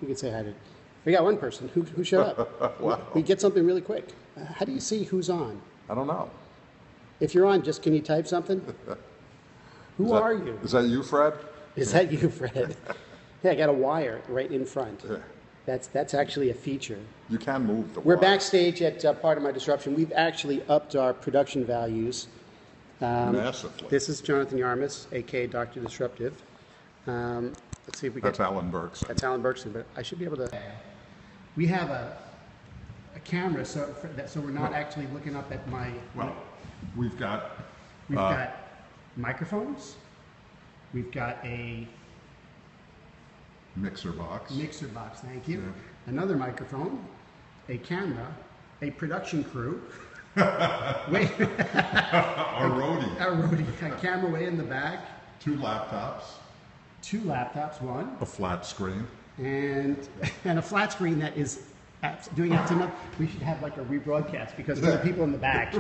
You could say hi to. We got one person who showed up. Wow. We get something really quick. How do you see who's on? I don't know. If you're on, just can you type something? Who are you? Is that you, Fred? Is that you, Fred? Yeah, I got a wire right in front. Yeah. That's actually a feature. You can move the We're wire. backstage at Part of My Disruption. We've actually upped our production values. Massively. This is Jonathan Yarmus, a.k.a. Dr. Disruptive. Let's see if we get... That's Alan Berkson. That's Alan Berkson, but I should be able to... We have a camera, so we're not actually looking up at my... Well, we've got microphones. We've got a... mixer box. Mixer box, thank you. Yeah. Another microphone, a camera, a production crew. Wait. Our roadie. Our roadie. A camera way in the back. 2 laptops. 2 laptops, one. A flat screen. And a flat screen that is doing it to we should have like a rebroadcast because there are people in the back.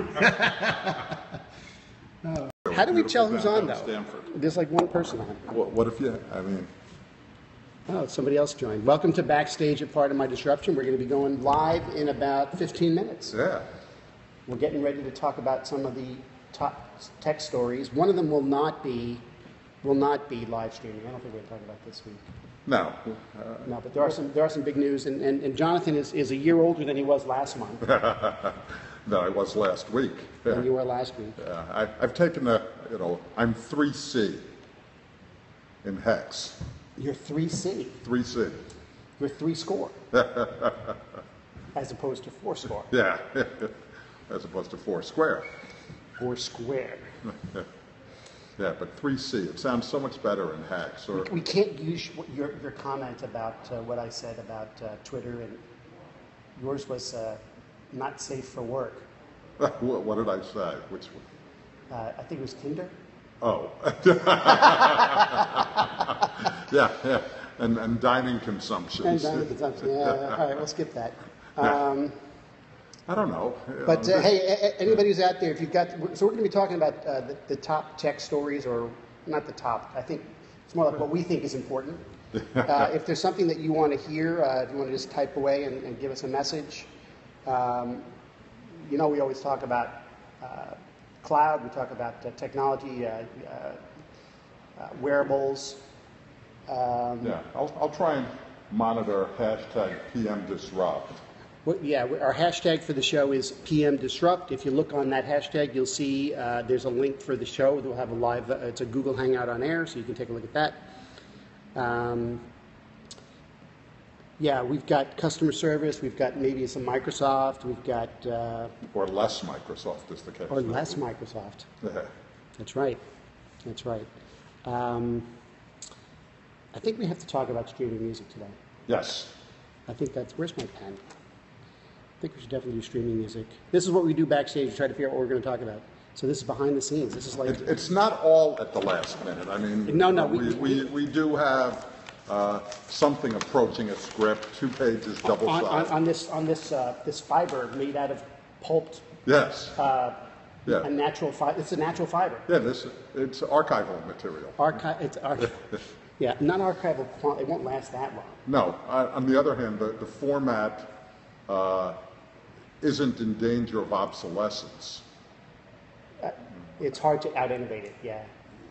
How do we tell who's on though? Stanford. There's like one person on. What if you, I mean... Oh, somebody else joined. Welcome to Backstage at Part of My Disruption. We're going to be going live in about 15 minutes. Yeah. We're getting ready to talk about some of the top tech stories. One of them will not be live streaming. I don't think we're going to talk about this week. No. No, but there are some big news, and Jonathan is a year older than he was last month. Than I was last week. Than you were last week. I've taken I'm 3C in hex. You're 3C. 3C. You're 3 score. As opposed to 4 score. Yeah. As opposed to 4 square. 4 square. Yeah, but 3C, it sounds so much better in hex. Or we can't use your comment about what I said about Twitter, and yours was not safe for work. What did I say? Which one? I think it was Tinder. Oh. yeah. And dining consumption. And dining consumption, yeah. All right, we'll skip that. I don't know. But hey, anybody who's out there, if you've got, so we're going to be talking about the top tech stories, or not the top. I think it's more like what we think is important. If there's something that you want to hear, if you want to just type away and give us a message. We always talk about cloud. We talk about technology, wearables. Yeah, I'll try and monitor hashtag PM Disrupt. Our hashtag for the show is PM Disrupt. If you look on that hashtag, you'll see there's a link for the show. We'll have a live, it's a Google Hangout on air, so you can take a look at that. We've got customer service. We've got maybe some Microsoft. We've got... or less Microsoft is the case. Or less Microsoft. Yeah. That's right. I think we have to talk about streaming music today. Yes. I think where's my pen? I think we should definitely do streaming music. This is what we do backstage to try to figure out what we're going to talk about. So this is behind the scenes. This is like... It's not all at the last minute. I mean... No. We do have something approaching a script, 2 pages, double-sided. On this fiber made out of pulped... Yes. A natural fiber. It's a natural fiber. Yeah, it's archival material. Yeah, not archival. It won't last that long. No. On the other hand, the format isn't in danger of obsolescence. It's hard to out-innovate it, yeah.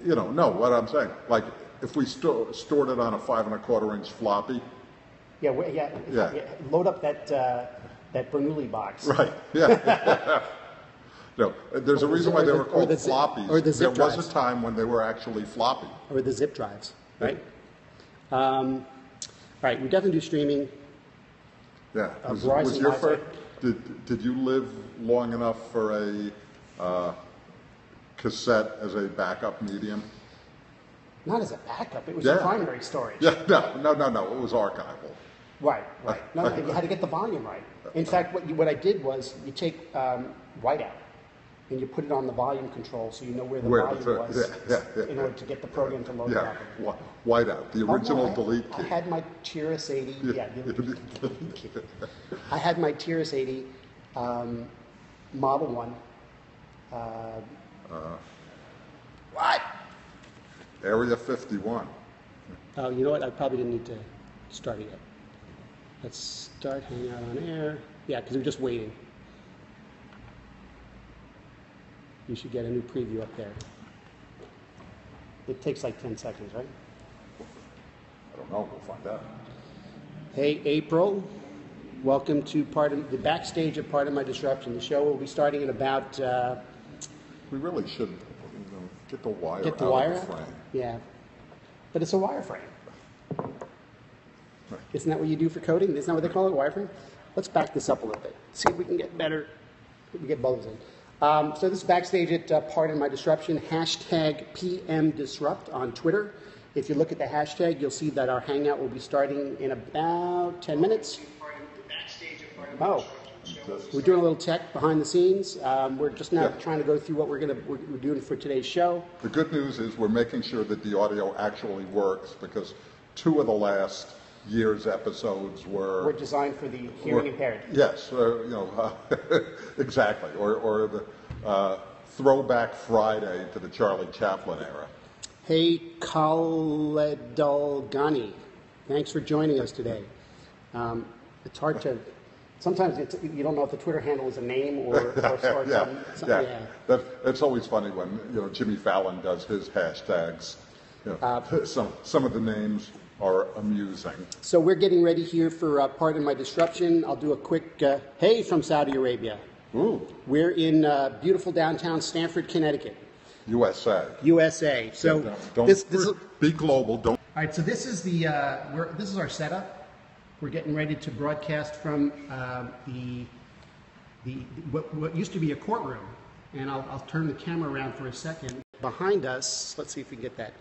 No, what I'm saying, like if we stored it on a 5 1/4 inch floppy. Yeah. Load up that Bernoulli box. Right, yeah. No, there's a reason why they were called floppies. Or the zip drives. There was a time when they were actually floppy. Or the zip drives, right? Right, we definitely do streaming. Yeah. Was your first, did you live long enough for a cassette as a backup medium? Not as a backup. It was a primary storage. Yeah, no. It was archival. Right. No, you had to get the volume right. In fact, what I did was you take whiteout and you put it on the volume control so you know where the volume was in order to get the program to load it up. Whiteout, the original delete key. I had my Tiris 80. I had my Tiris 80 Model 1. What? Area 51. Oh, you know what? I probably didn't need to start it yet. Let's start Hangout on air. Yeah, because we're just waiting. You should get a new preview up there. It takes like 10 seconds, right? I don't know. We'll find out. Hey, April. Welcome to the backstage of Part of My Disruption. The show will be starting in about... we really should get the wire out of the frame. Yeah. But it's a wireframe. Isn't that what you do for coding? Isn't that what they call it, wireframe? Let's back this up a little bit. See if we can get better. We get bubbles in. So this is backstage at Part of My Disruption. Hashtag PMDisrupt on Twitter. If you look at the hashtag, you'll see that our hangout will be starting in about 10 minutes. Oh, we're doing a little tech behind the scenes. We're just now trying to go through what we're doing for today's show. The good news is we're making sure that the audio actually works, because 2 of the last year's episodes were designed for the hearing impaired. Yes, exactly. Or the throwback Friday to the Charlie Chaplin era. Hey, Khaledulgani, thanks for joining us today. It's hard to. Sometimes you don't know if the Twitter handle is a name or something. It's always funny when Jimmy Fallon does his hashtags. Some of the names are amusing. So we're getting ready here for Part of My Disruption. I'll do a quick hey from Saudi Arabia. Ooh. We're in beautiful downtown Stamford, Connecticut. USA. So don't be global. Don't. All right. So this is this is our setup. We're getting ready to broadcast from what used to be a courtroom, and I'll turn the camera around for a second. Behind us, let's see if we can get that.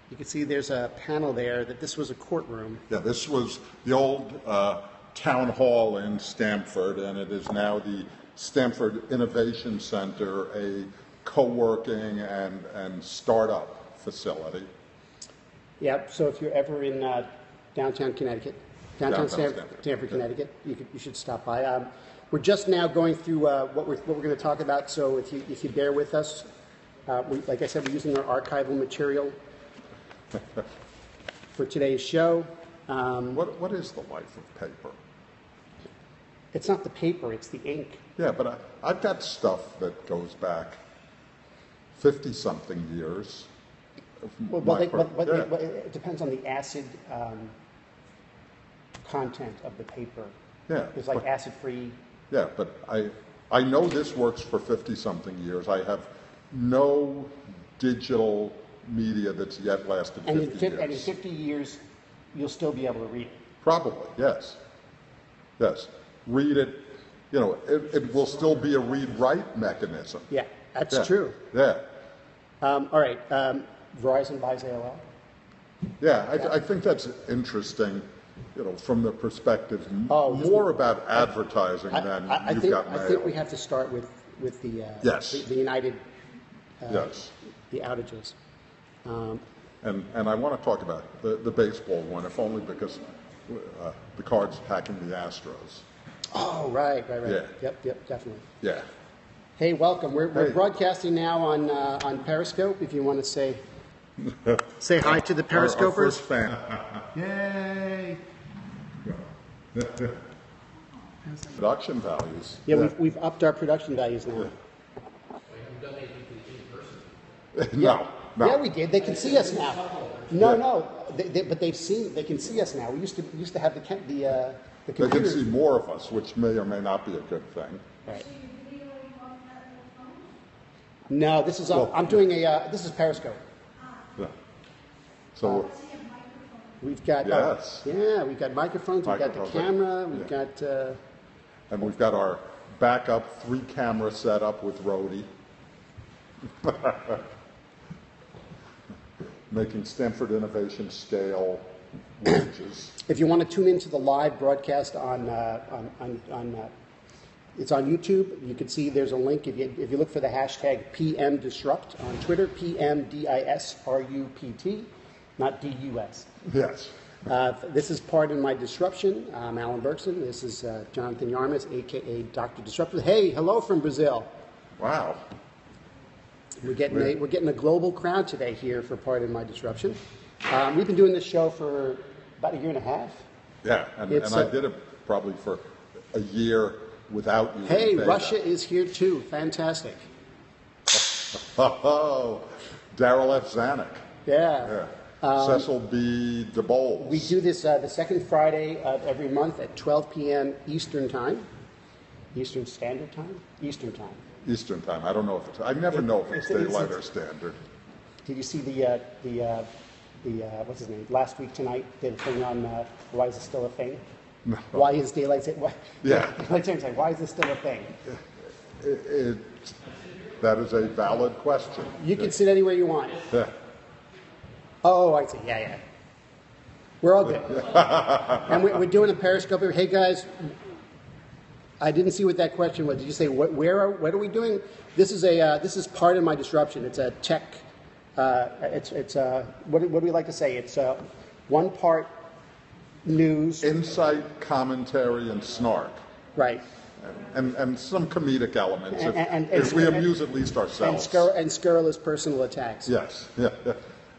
You can see there's a panel there that this was a courtroom. Yeah, this was the old town hall in Stamford, and it is now the Stamford Innovation Center, a co-working and startup facility. Yeah. So if you're ever in downtown Connecticut. Downtown Stamford, Connecticut. You should stop by. We're just now going through what we're going to talk about. So if you bear with us, like I said, we're using our archival material for today's show. What is the life of paper? It's not the paper; it's the ink. Yeah, but I've got stuff that goes back 50-something years. It depends on the acid. Content of the paper. Yeah. It's like acid-free. Yeah, but I know this works for 50-something years. I have no digital media that's yet lasted 50 years. And in 50 years, you'll still be able to read it. Probably, yes. Yes. Read it, it will still be a read-write mechanism. Yeah, that's true. Yeah. All right. Verizon buys AOL? Yeah, I think that's interesting. From the perspective more about advertising than you've got mail. I think we have to start with the the United the outages. And I want to talk about the baseball one, if only because the Cards packing the Astros. Oh, right. Yeah. Yep, definitely. Yeah. Hey, welcome. We're broadcasting now on Periscope. If you want to say hi to the Periscopers. Our first fan. Yay! Production values. Yeah, we've upped our production values now. No. Yeah, we did. They can see us now. No. But they can see us now. We used to have the computers. They can see more of us, which may or may not be a good thing. Right. No, this is I'm doing this is Periscope. Yeah. So we've got we've got microphones, we've got the camera, we've got and we've got our backup 3-camera setup with Rhodey. Making Stamford Innovation scale wages. If you want to tune into the live broadcast it's on YouTube. You can see there's a link if you look for the hashtag PMDisrupt on Twitter, PMDisrupt, not DUS. Yes. This is Part of My Disruption. I'm Alan Bergson. This is Jonathan Yarmus, a.k.a. Dr. Disruptor. Hey, hello from Brazil. Wow. We're getting a global crowd today here for Part of My Disruption. We've been doing this show for about a year and a half. Yeah, and I did it probably for a year without you. Hey, Russia is here too. Fantastic. Oh, Daryl F. Zanuck. Yeah. Cecil B. DeBoles. We do this the second Friday of every month at 12 p.m. Eastern Time. Eastern Standard Time? Eastern Time. Eastern Time. I don't know if it's. I never know if it's daylight or standard. Did you see the what's his name? Last week tonight did a thing on why is it still a thing? No. Why is daylight? Yeah. Daylight savings time. Why is this still a thing? That is a valid question. You can sit anywhere you want. Yeah. Oh, I see. Yeah. We're all good. And we're doing a Periscope. Hey guys, I didn't see what that question was. Did you say what are we doing? This is part of my disruption. It's a tech. What do we like to say? It's one part news, insight, commentary, and snark. Right. And some comedic elements. If we amuse at least ourselves. And scurrilous personal attacks. Yes. Yeah.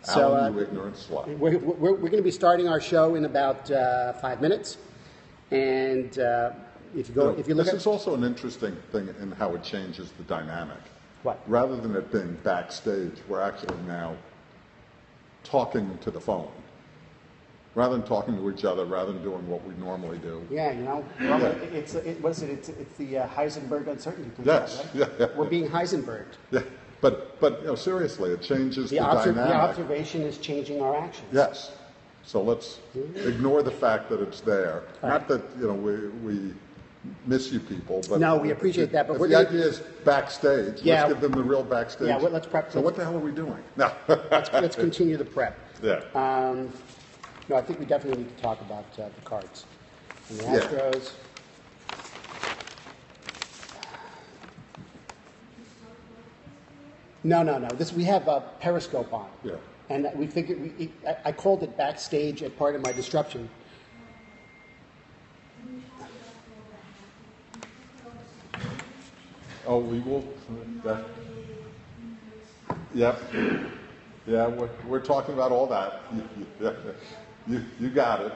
So, Alan, you ignorant slut. We're going to be starting our show in about 5 minutes, and if you look this at is also an interesting thing in how it changes the dynamic. What? Rather than it being backstage, we're actually now talking to the phone. Rather than talking to each other, rather than doing what we normally do. Yeah, it's what is it? It's the Heisenberg uncertainty. Yes. Right? Yeah. We're being Heisenberged. Yeah. But seriously, it changes the dynamic. The observation is changing our actions. Yes. So let's ignore the fact that it's there. Not that we miss you people, but no, we appreciate that. But the idea is backstage. Yeah. Let's give them the real backstage. Yeah, let's prep. So what the hell are we doing? No. let's continue the prep. Yeah. No, I think we definitely need to talk about the cards and the Astros. No. We have a Periscope on. Yeah. And we figured I called it backstage as part of my disruption. Oh, we will. Yep. Yeah, we're talking about all that. You got it.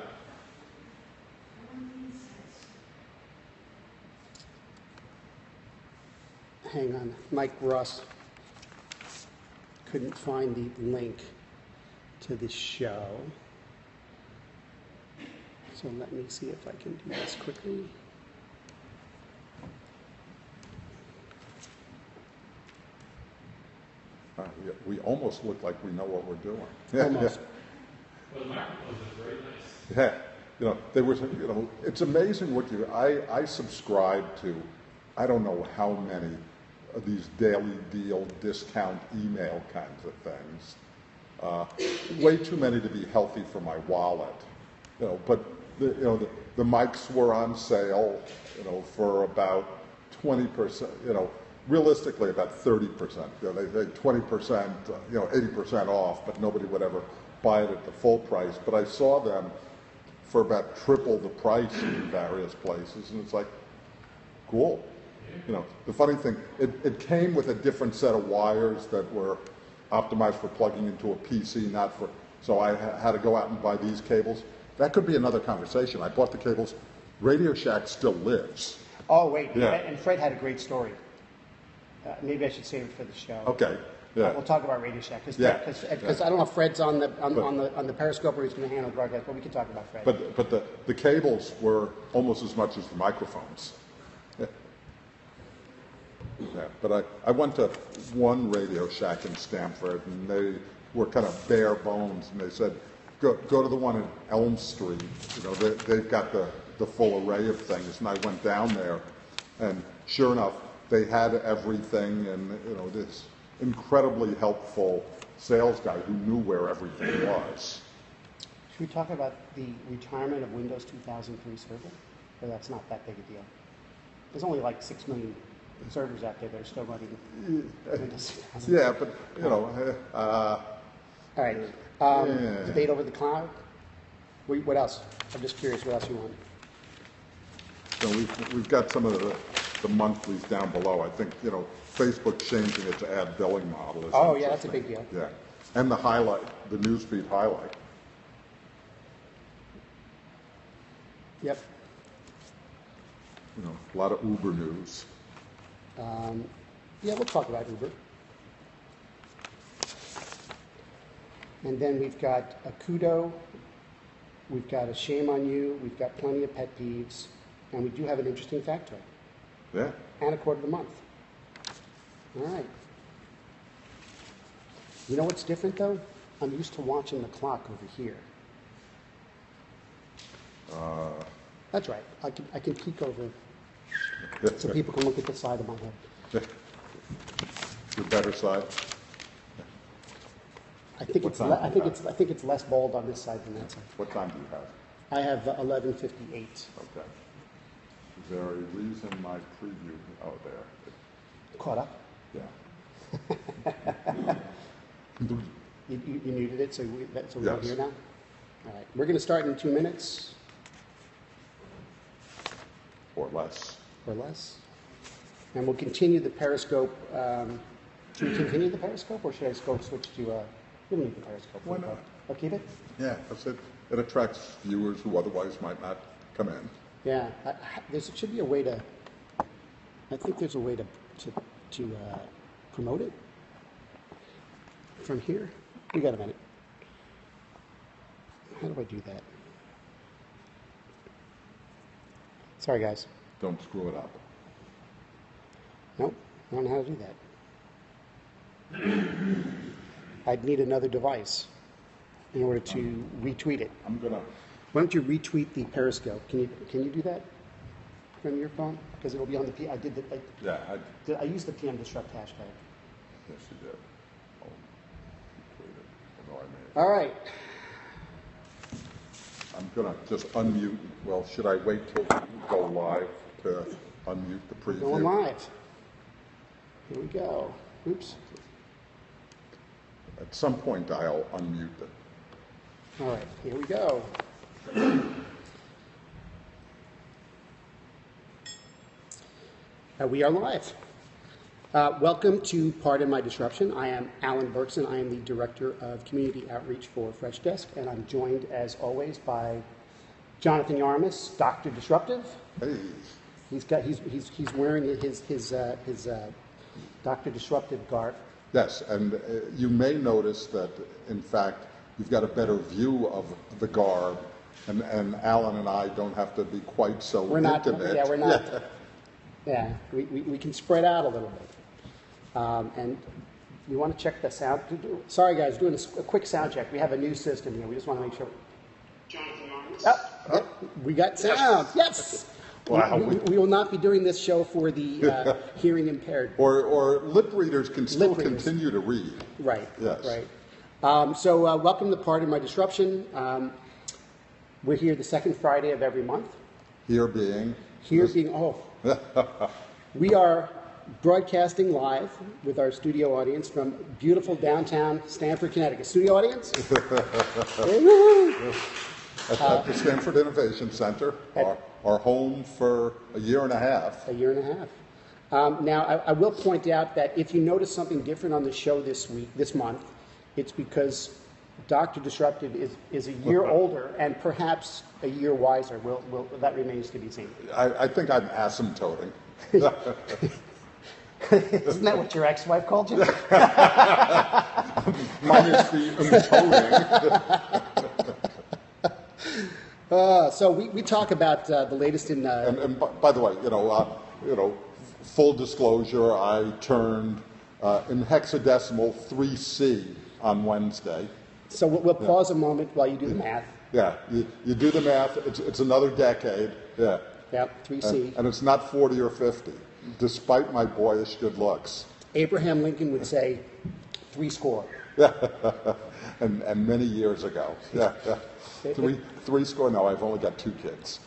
Hang on, Mike Ross couldn't find the link to the show. So let me see if I can do this quickly. We almost look like we know what we're doing. Almost. Well, the microphones are very nice. Yeah, they were. It's amazing what you. I subscribe to. I don't know how many of these daily deal discount email kinds of things. Way too many to be healthy for my wallet. But the mics were on sale. For about 20%. Realistically, about 30%. They say 20%, 80% off, but nobody would ever buy it at the full price. But I saw them for about triple the price in various places, and it's like, cool. The funny thing, it came with a different set of wires that were optimized for plugging into a PC, not for. So I had to go out and buy these cables. That could be another conversation. I bought the cables. Radio Shack still lives. Oh wait, Yeah. And Fred had a great story. Maybe I should save it for the show. Okay. Yeah. We'll talk about Radio Shack because I don't know if Fred's on the Periscope or he's going to handle the broadcast, but we can talk about Fred. But the cables were almost as much as the microphones. Yeah. But I went to one Radio Shack in Stamford, and they were kind of bare bones, and they said, go to the one in Elm Street. They've got the full array of things. And I went down there, and sure enough, they had everything, and this incredibly helpful sales guy who knew where everything was. Should we talk about the retirement of Windows 2003 server? Or that's not that big a deal? There's only like 6 million servers out there that are still running Windows 2003. Yeah, but All right. Debate over the cloud. What else? I'm just curious what else you want. So we've got some of the monthlies down below. I think Facebook's changing its ad billing model. Oh yeah, that's a big deal. Yeah, and the newsfeed highlight. Yep. You know, a lot of Uber news. Yeah, we'll talk about Uber. And then we've got a kudo, we've got a shame on you, we've got plenty of pet peeves, and we do have an interesting factoid. Yeah. And a quote of the month. All right. You know what's different, though? I'm used to watching the clock over here. That's right. I can peek over so people can look at the side of my head. Your better side. I think it's less bald on this side than that side. What time do you have? I have 11:58. Okay. Is there a reason my preview? Oh, there. Caught up. Yeah. You muted it, so we're Yes. here now. All right. We're going to start in 2 minutes Or less. or less, and we'll continue the Periscope. Should we continue the Periscope, or should I switch to? We don't need the Periscope. Why not? I'll keep it. Yeah, that's it. It attracts viewers who otherwise might not come in. Yeah, there should be a way to. I think there's a way to promote it from here. We got a minute. How do I do that? Sorry, guys. Don't screw it up. Nope, I don't know how to do that. I'd need another device in order to retweet it. I'm gonna. Why don't you retweet the Periscope? Can you do that from your phone? Because it'll be on the P. I did the. Yeah. I used the PM Disrupt hashtag. Yes, you did. Oh, you tweeted. Although I may. All right. I'm gonna just unmute. Well, should I wait till we go live to unmute the preview? Going live. Here we go. Oops. At some point, I'll unmute it. All right. Here we go. We are live. Welcome to Pardon My Disruption. I am Alan Berkson. I am the Director of Community Outreach for Fresh Desk, and I'm joined, as always, by Jonathan Yarmus, Dr. Disruptive. Hey. He's wearing his Dr. Disruptive garb. Yes, and you may notice that, in fact, you've got a better view of the garb, and Alan and I don't have to be quite so intimate. Yeah, we're not. Yeah, we can spread out a little bit. And we want to check the sound. Sorry, guys, doing a quick sound check. We have a new system here. We just want to make sure. Jonathan Arms. We got sound. Yes. Wow. We will not be doing this show for the hearing impaired. Or lip readers can still continue to read. Right. Yes. Right. So welcome to Pardon My Disruption. We're here the second Friday of every month. Here being. We are broadcasting live with our studio audience from beautiful downtown Stamford, Connecticut. Studio audience? At the Stanford Innovation Center, our home for a year and a half. Now, I will point out that if you notice something different on the show this month, it's because Dr. Disruptive is a year older and perhaps a year wiser. That remains to be seen. I think I'm asymptoting. Isn't that what your ex-wife called you? Mine is the toting. So we talk about the latest in. And by the way, full disclosure, I turned in hexadecimal 3C on Wednesday. So we'll pause a moment while you do the math. Yeah, you do the math. It's another decade. Yeah. Yep, 3C. And it's not 40 or 50, despite my boyish good looks. Abraham Lincoln would say 3 score. Yeah, and many years ago. Yeah. Three score. No, I've only got 2 kids.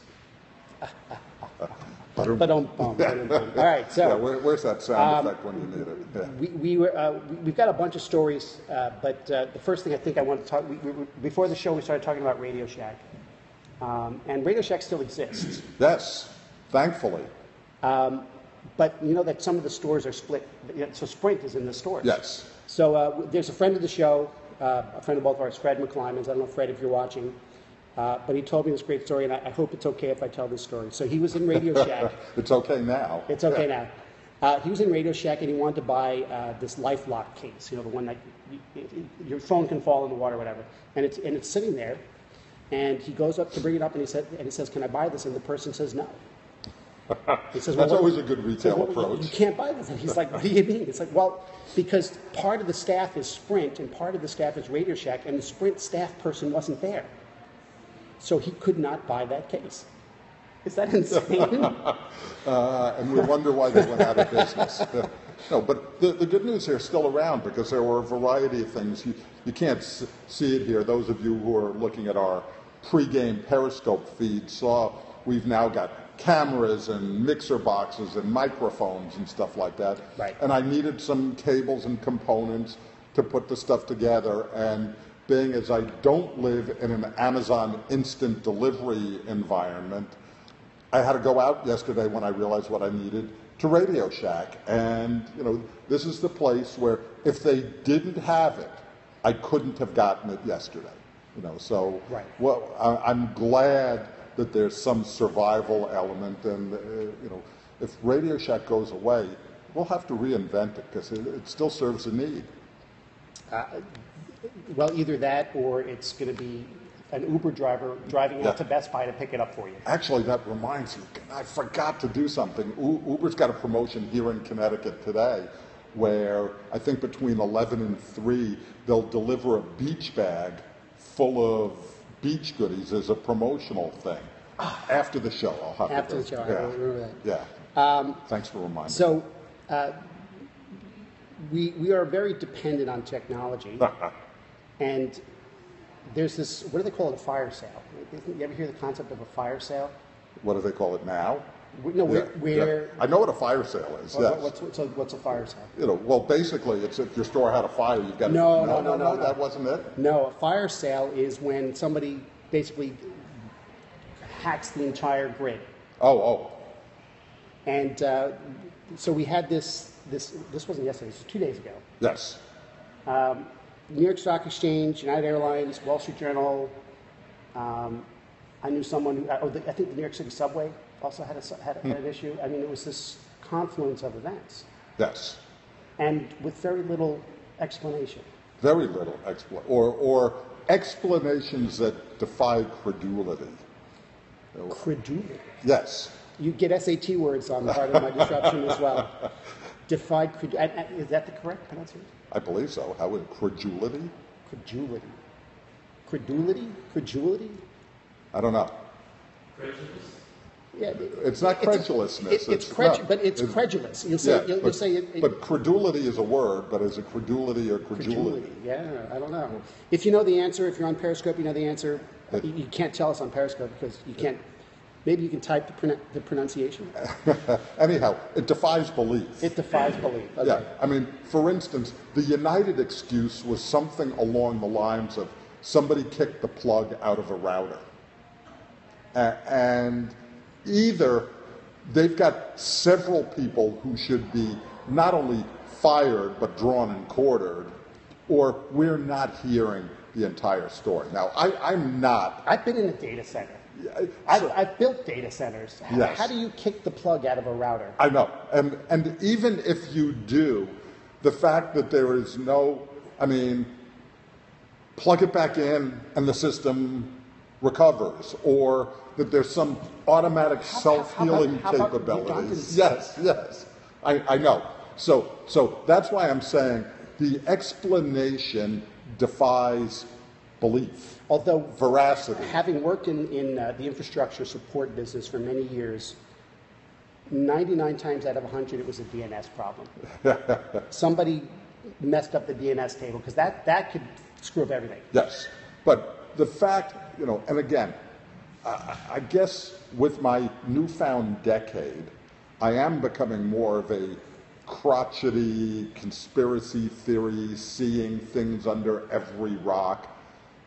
All right, so yeah, where's that sound effect when you need it? Yeah. We've got a bunch of stories, but the first thing I think I want to talk. Before the show, we started talking about Radio Shack, and Radio Shack still exists. Yes, thankfully. But you know that some of the stores are split. So Sprint is in the stores. Yes. So there's a friend of the show, a friend of both of ours, Fred McClymans. I don't know, Fred, if you're watching. But he told me this great story, and I hope it's okay if I tell this story. So he was in Radio Shack. It's okay now. It's okay now. He was in Radio Shack, and he wanted to buy this LifeLock case, the one that your phone can fall in the water or whatever. And it's sitting there, and he goes up to bring it up, and he says, "Can I buy this?" And the person says no. He says, That's always a good retail approach. You can't buy this. And he's like, "What do you mean?" It's like, well, because part of the staff is Sprint, and part of the staff is Radio Shack, and the Sprint staff person wasn't there. So he could not buy that case. Is that insane? And we wonder why they went out of business. No, but the good news here is still around because there were a variety of things. You can't see it here. Those of you who are looking at our pregame Periscope feed saw we've now got cameras and mixer boxes and microphones and stuff like that. Right. And I needed some cables and components to put the stuff together. And being as I don't live in an Amazon instant delivery environment, I had to go out yesterday when I realized what I needed to Radio Shack. And, this is the place where if they didn't have it, I couldn't have gotten it yesterday. So right. Well, I'm glad that there's some survival element. And, if Radio Shack goes away, we'll have to reinvent it because it still serves a need. Well, either that or it's going to be an Uber driver driving out to Best Buy to pick it up for you. Actually, that reminds me, I forgot to do something. Uber's got a promotion here in Connecticut today where I think between 11 and 3, they'll deliver a beach bag full of beach goodies as a promotional thing. After the show, I'll have After to the show, yeah. I remember that. Yeah. Thanks for reminding me. So we are very dependent on technology. And there's this, what do they call it, a fire sale? You ever hear the concept of a fire sale? What do they call it now? No, where I know what a fire sale is, yes. What's a fire sale? Well, basically, it's if your store had a fire, you've got No, that wasn't it? No, a fire sale is when somebody basically hacks the entire grid. Oh. And so we had this wasn't yesterday, this was 2 days ago. Yes. New York Stock Exchange, United Airlines, Wall Street Journal. I knew someone who, I think the New York City subway also had an issue. I mean, it was this confluence of events. Yes. And with very little explanation. Very little or explanations that defy credulity. Credulity. Yes. You get SAT words on part of my disruption as well. Defied credulity. Is that the correct pronunciation? I believe so. How would credulity? Credulity. Credulity? Credulity? I don't know. Prejudice? Yeah, it's not credulousness. But it's credulous. You'll say, but credulity is a word, but is it credulity or credulity? Yeah, I don't know. If you know the answer, if you're on Periscope, you know the answer. You can't tell us on Periscope because you can't. Maybe you can type the pronunciation. Anyhow, it defies belief. It defies belief. Okay. Yeah, I mean, for instance, the United excuse was something along the lines of somebody kicked the plug out of a router. And either they've got several people who should be not only fired but drawn and quartered, or we're not hearing the entire story. Now, I'm not. I've been in a data center. I've built data centers. Yes. How do you kick the plug out of a router? I know. And even if you do, the fact that there is no, plug it back in and the system recovers, or that there's some automatic self-healing capabilities. Yes. I know. So that's why I'm saying the explanation defies belief. Although, veracity. Having worked in the infrastructure support business for many years, 99 times out of 100 it was a DNS problem. Somebody messed up the DNS table because that could screw up everything. Yes, but the fact, and again, I guess with my newfound decade, I am becoming more of a crotchety conspiracy theory, seeing things under every rock.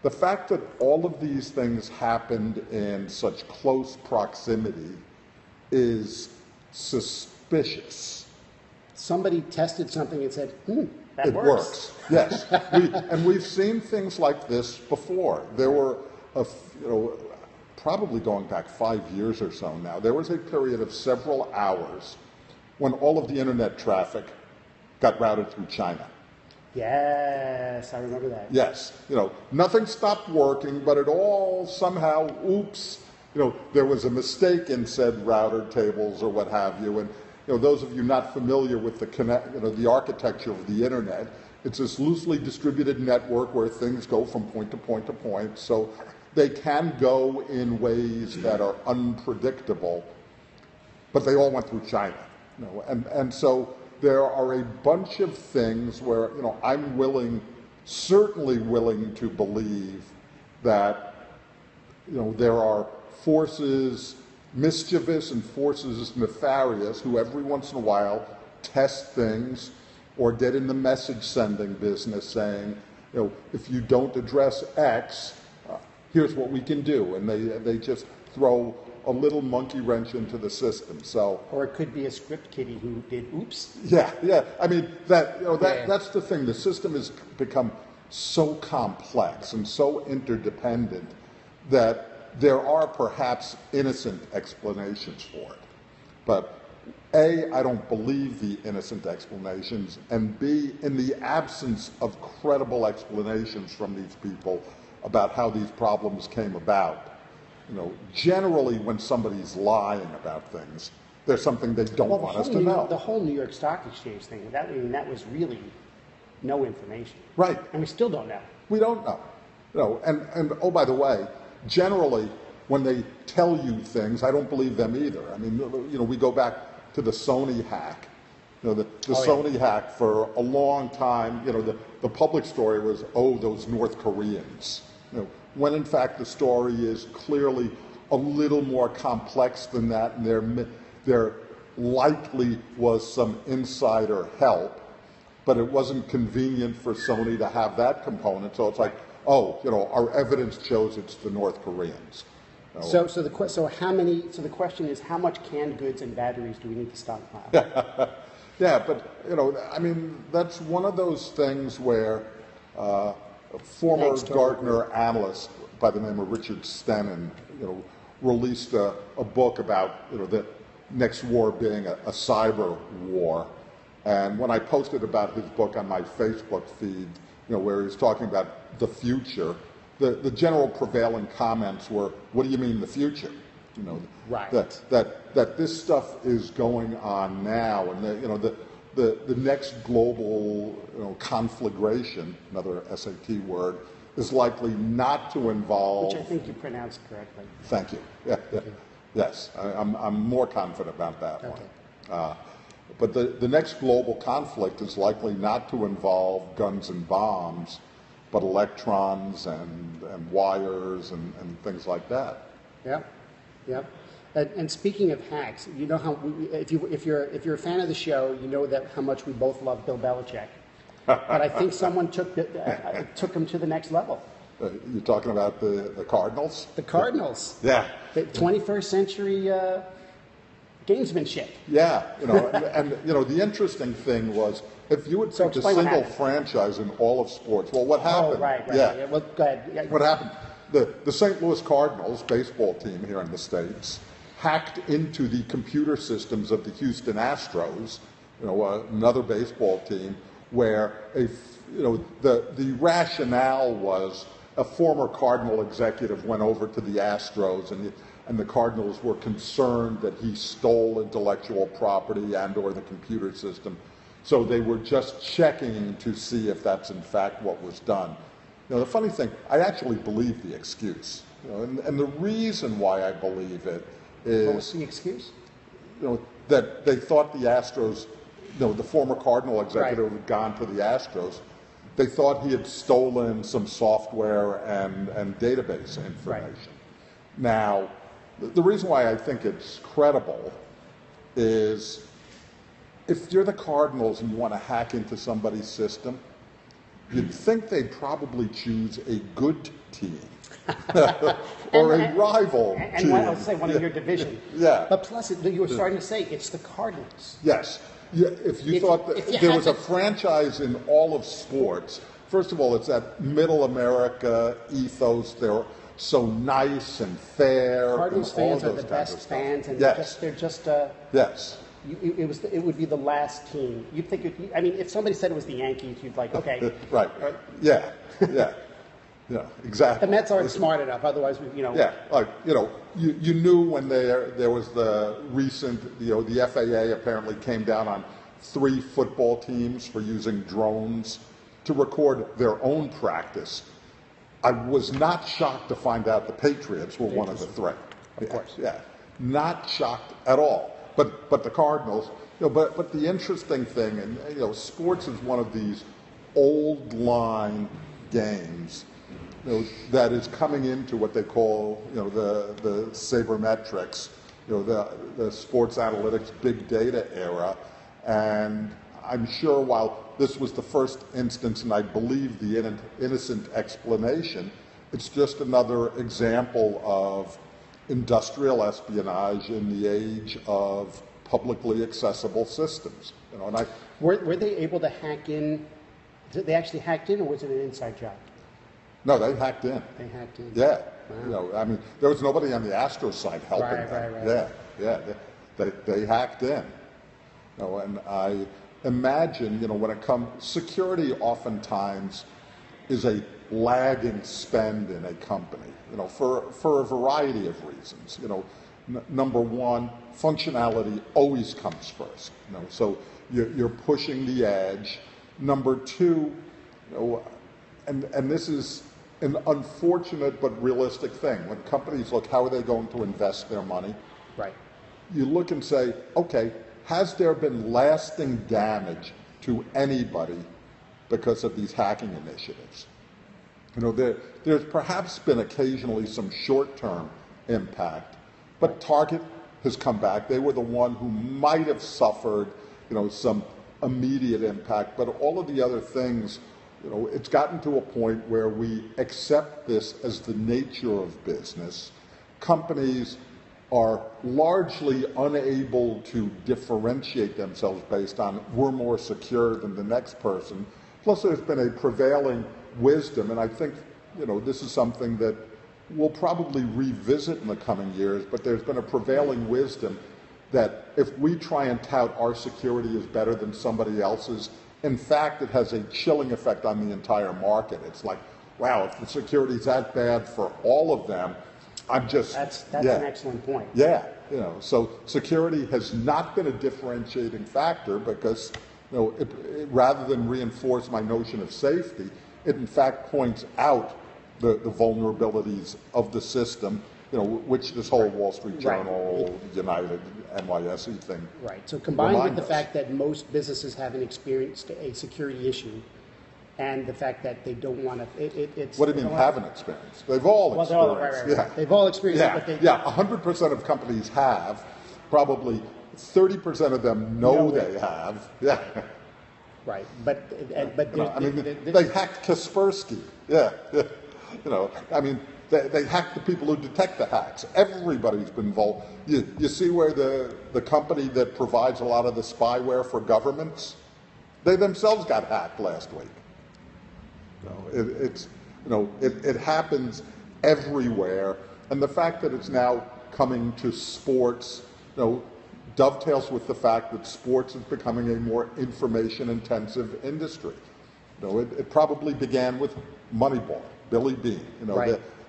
The fact that all of these things happened in such close proximity is suspicious. Somebody tested something and said, that works. Yes. We've seen things like this before. There were probably going back 5 years or so now, there was a period of several hours when all of the internet traffic got routed through China. Yes, I remember that. Yes, nothing stopped working, but it all somehow, oops, there was a mistake in said router tables or what have you. And those of you not familiar with the architecture of the internet, it's this loosely distributed network where things go from point to point to point. So they can go in ways that are unpredictable, but they all went through China. And so there are a bunch of things where I'm certainly willing to believe that there are forces mischievous and forces nefarious who every once in a while test things or get in the message sending business saying, if you don't address X, here's what we can do. And they just throw a little monkey wrench into the system. So, or it could be a script kiddie who did oops. Yeah. I mean, that's the thing. The system has become so complex and so interdependent that there are perhaps innocent explanations for it. But A, I don't believe the innocent explanations, and B, in the absence of credible explanations from these people about how these problems came about, generally when somebody's lying about things, there's something they don't want us to know. The whole New York Stock Exchange thing, that was really no information. Right. And we still don't know. We don't know. And oh, by the way, generally, when they tell you things, I don't believe them either. I mean, we go back to the Sony hack. The Sony hack for a long time, the public story was, those North Koreans. When in fact the story is clearly a little more complex than that, and there likely was some insider help, but it wasn't convenient for Sony to have that component. So it's like, our evidence shows it's the North Koreans. So the question is, how much canned goods and batteries do we need to stockpile? Yeah, but I mean, that's one of those things where a former Gartner analyst by the name of Richard Stennon, released a book about the next war being a cyber war, and when I posted about his book on my Facebook feed, where he's talking about the future, the general prevailing comments were, "What do you mean the future?" Right. That this stuff is going on now, and the next global conflagration, another SAT word, is likely not to involve. Which I think you pronounced correctly. Thank you. Yeah. Yes, I'm more confident about that one. But the next global conflict is likely not to involve guns and bombs, but electrons and wires and things like that. Yeah. And speaking of hacks, you know how if you're a fan of the show, you know that how much we both love Bill Belichick. But I think someone took him to the next level. You're talking about the Cardinals? The Cardinals. Yeah. The 21st century gamesmanship. Yeah, and the interesting thing was, if you would pick a single franchise in all of sports, well, what happened? Oh, right. Yeah. Well, go ahead. Yeah. What happened? The St. Louis Cardinals baseball team here in the States hacked into the computer systems of the Houston Astros, another baseball team, where the rationale was a former Cardinal executive went over to the Astros, and the Cardinals were concerned that he stole intellectual property and/or the computer system, so they were just checking to see if that's in fact what was done. The funny thing, I actually believe the excuse, and the reason why I believe it is. What was the excuse? That they thought the Astros, the former Cardinal executive had gone to the Astros. They thought he had stolen some software and database information. Right. Now, the reason why I think it's credible is if you're the Cardinals and you want to hack into somebody's system, you'd think they'd probably choose a good team or a rival team. And I'll say one of your division. Yeah. But plus, you were starting to say it's the Cardinals. Yes. If you thought that there was a franchise in all of sports, first of all, it's that middle America ethos. They're so nice and fair. Cardinals and all fans are those the kinds best of stuff. fans, and Yes. they're just Yes. it would be the last team. You'd think, I mean, if somebody said it was the Yankees, you'd like, okay. Right. Yeah. Yeah. Yeah. Exactly. The Mets aren't smart enough, otherwise, Yeah, like, you knew when there was the recent, the FAA apparently came down on 3 football teams for using drones to record their own practice. I was not shocked to find out the Patriots were one of the 3. Of course. Yeah, not shocked at all. But the Cardinals, but the interesting thing, and sports is one of these old line games that is coming into what they call, the sabermetrics, the sports analytics, big data era. And I'm sure while this was the first instance, and I believe the innocent explanation, it's just another example of industrial espionage in the age of publicly accessible systems. And were they able to hack in? Did they actually hacked in, or was it an inside job? No, they hacked in. They hacked in. Yeah. Wow. I mean, there was nobody on the Astro side helping them. Right. Yeah. They hacked in. And I imagine, when it comes, security oftentimes is a lagging spend in a company, for a variety of reasons. Number one, functionality always comes first. So you're pushing the edge. Number two, and this is an unfortunate but realistic thing. When companies look, how are they going to invest their money? Right. You look and say, okay, has there been lasting damage to anybody because of these hacking initiatives? There's perhaps been occasionally some short-term impact, but Target has come back. They were the one who might have suffered, some immediate impact, but all of the other things, it's gotten to a point where we accept this as the nature of business. Companies are largely unable to differentiate themselves based on we're more secure than the next person. Plus, there's been a prevailing wisdom, and I think this is something that we'll probably revisit in the coming years, but there's been a prevailing wisdom that if we try and tout our security is better than somebody else's, in fact, it has a chilling effect on the entire market. It's like, wow, if the security is that bad for all of them, That's an excellent point. Yeah. So security has not been a differentiating factor because, rather than reinforce my notion of safety, it in fact points out the vulnerabilities of the system, which this whole Wall Street Journal, United, NYSE thing. Right. So combined with the fact that most businesses haven't experienced a security issue, and the fact that they don't want to, it's. What do you mean haven't experienced? They've all experienced. Right. Yeah. They've all experienced it. But they, 100% of companies have. Probably 30% of them know they have. Yeah. Right. But they hacked Kaspersky. Yeah. They hack the people who detect the hacks. Everybody's been involved. You see where the company that provides a lot of the spyware for governments, they themselves got hacked last week. It happens everywhere, and the fact that it's now coming to sports, dovetails with the fact that sports is becoming a more information-intensive industry. It probably began with Moneyball, Billy Beane.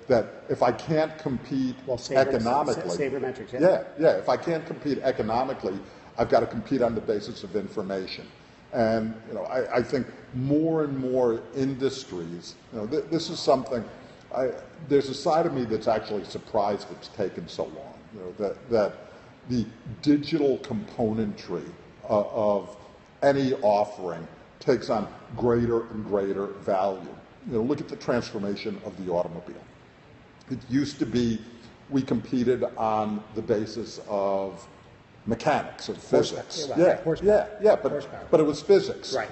That if I can't compete economically, sabermetrics. Yeah. If I can't compete economically, I've got to compete on the basis of information. And I think more and more industries, this is something. There's a side of me that's actually surprised it's taken so long. That the digital componentry of any offering takes on greater and greater value. Look at the transformation of the automobile. It used to be we competed on the basis of mechanics, of physics. But it was physics. Right.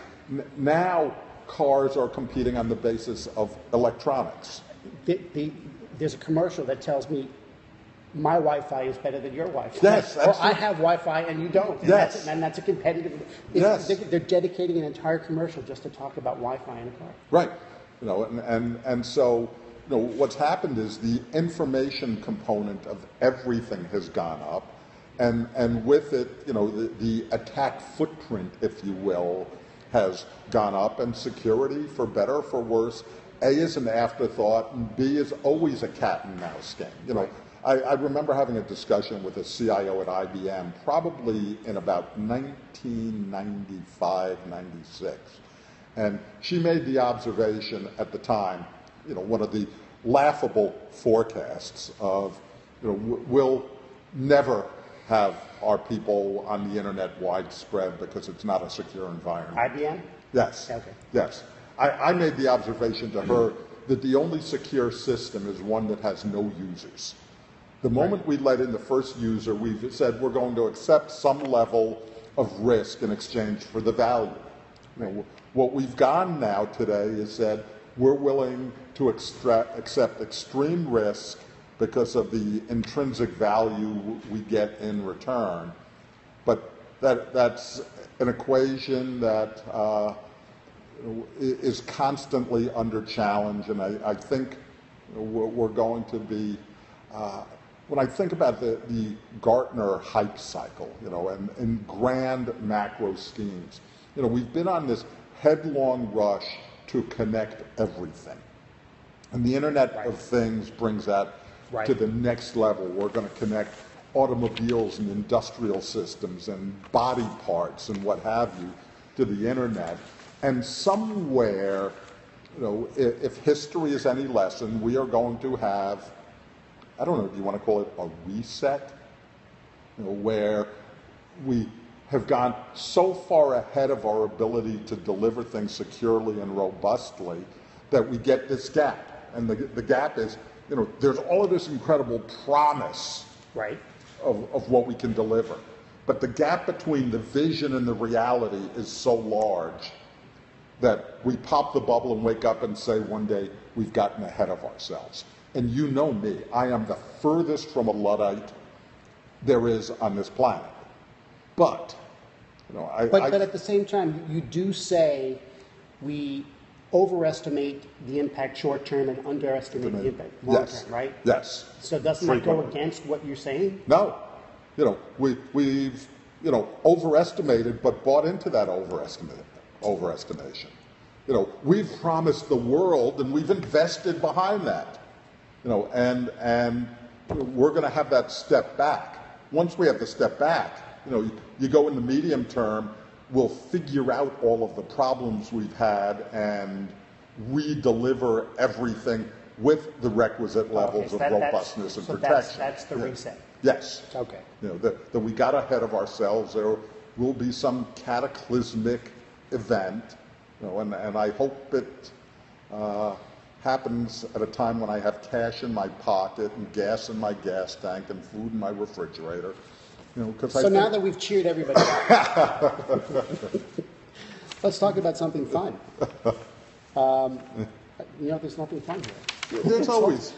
Now cars are competing on the basis of electronics. There's a commercial that tells me my Wi-Fi is better than your Wi-Fi. Yes, or I have Wi-Fi and you don't. And yes. That's a competitive. They're dedicating an entire commercial just to talk about Wi-Fi in a car. Right. And so what's happened is the information component of everything has gone up, and with it, the attack footprint, if you will, has gone up, and security, for better or for worse, A, is an afterthought, and B, is always a cat and mouse game. I remember having a discussion with a CIO at IBM, probably in about 1995, 96. And she made the observation at the time, one of the laughable forecasts of, we'll never have our people on the internet widespread because it's not a secure environment. IBM? Yes. Okay. Yes. I made the observation to her that the only secure system is one that has no users. The moment we let in the first user, we've said we're going to accept some level of risk in exchange for the value. What we've gone now today is that we're willing to accept extreme risk because of the intrinsic value we get in return. But that's an equation that is constantly under challenge, and I think we're going to be, when I think about the Gartner hype cycle, and grand macro schemes, we've been on this headlong rush to connect everything. And the Internet of Things brings that to the next level. We're going to connect automobiles and industrial systems and body parts and what have you to the Internet. And somewhere, if history is any lesson, we are going to have, I don't know, do you want to call it a reset? Where we have gone so far ahead of our ability to deliver things securely and robustly that we get this gap. And the gap is, there's all of this incredible promise of what we can deliver. But the gap between the vision and the reality is so large that we pop the bubble and wake up and say one day, we've gotten ahead of ourselves. And you know me, I am the furthest from a Luddite there is on this planet. But, but at the same time, you do say we overestimate the impact short term and underestimate the impact long term, right? Yes. So doesn't that go against what you're saying? No. We've overestimated, but bought into that overestimation. We've promised the world, and we've invested behind that. And we're going to have that step back. Once we have the step back, you go in the medium term, we'll figure out all of the problems we've had and re-deliver everything with the requisite levels of robustness and protection. That's the reset. Yes. Okay. That we got ahead of ourselves. There will be some cataclysmic event, and I hope it happens at a time when I have cash in my pocket and gas in my gas tank and food in my refrigerator. So now that we've cheered everybody up, let's talk about something fun. There's nothing fun here. There's always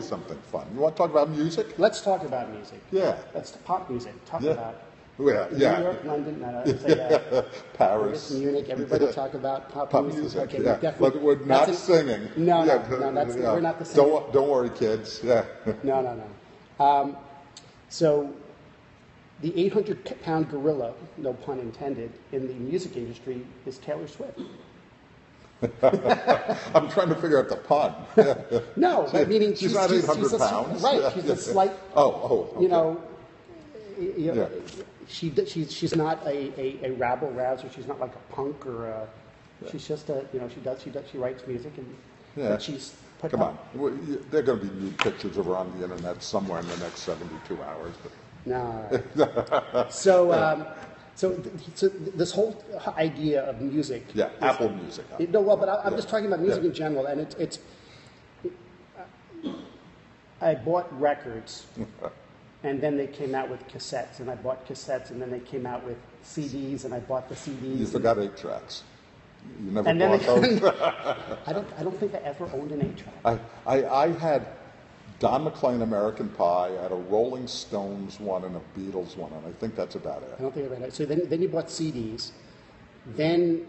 something fun. You want to talk about music? Let's talk about music. Yeah. Let's pop music. Talk about New York, London, Paris, Munich. Everybody talk about pop music. Okay, but we're not singing. No, we're not the singing. Don't worry, kids. Yeah. No. So the 800-pound gorilla, no pun intended, in the music industry is Taylor Swift. I'm trying to figure out the pun. No, meaning she's not 800 pounds. Right, she's a slight. Okay. She's not a rabble rouser. She's not like a punk or a. She's just a. She writes music and. But she's put Come on, there are going to be nude pictures of her on the internet somewhere in the next 72 hours. But. No. So this whole idea of music. Yeah, Apple Music. But I'm just talking about music in general, and it's. I bought records, and then they came out with cassettes, and I bought cassettes, and then they came out with CDs, and I bought the CDs. You forgot 8 tracks. You never and bought those. I don't think I ever owned an 8-track. I had Don McLean American Pie, I had a Rolling Stones one and a Beatles one, and I think that's about it. I don't think I read it. So then you bought CDs. Then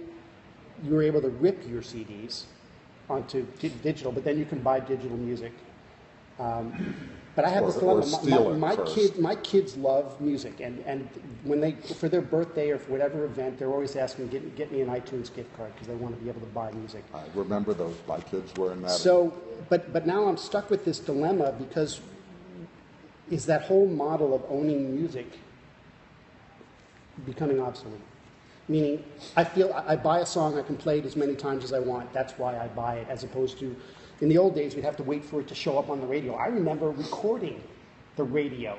you were able to rip your CDs. onto digital, but then you can buy digital music. But I have this Or dilemma. steal it first. My kids love music, and when they, for their birthday or for whatever event, they're always asking, get me an iTunes gift card because they want to be able to buy music. I remember those. My kids were in that. So, but now I'm stuck with this dilemma because is that whole model of owning music becoming obsolete? Meaning, I feel I buy a song, I can play it as many times as I want. That's why I buy it, as opposed to, in the old days, we'd have to wait for it to show up on the radio. I remember recording the radio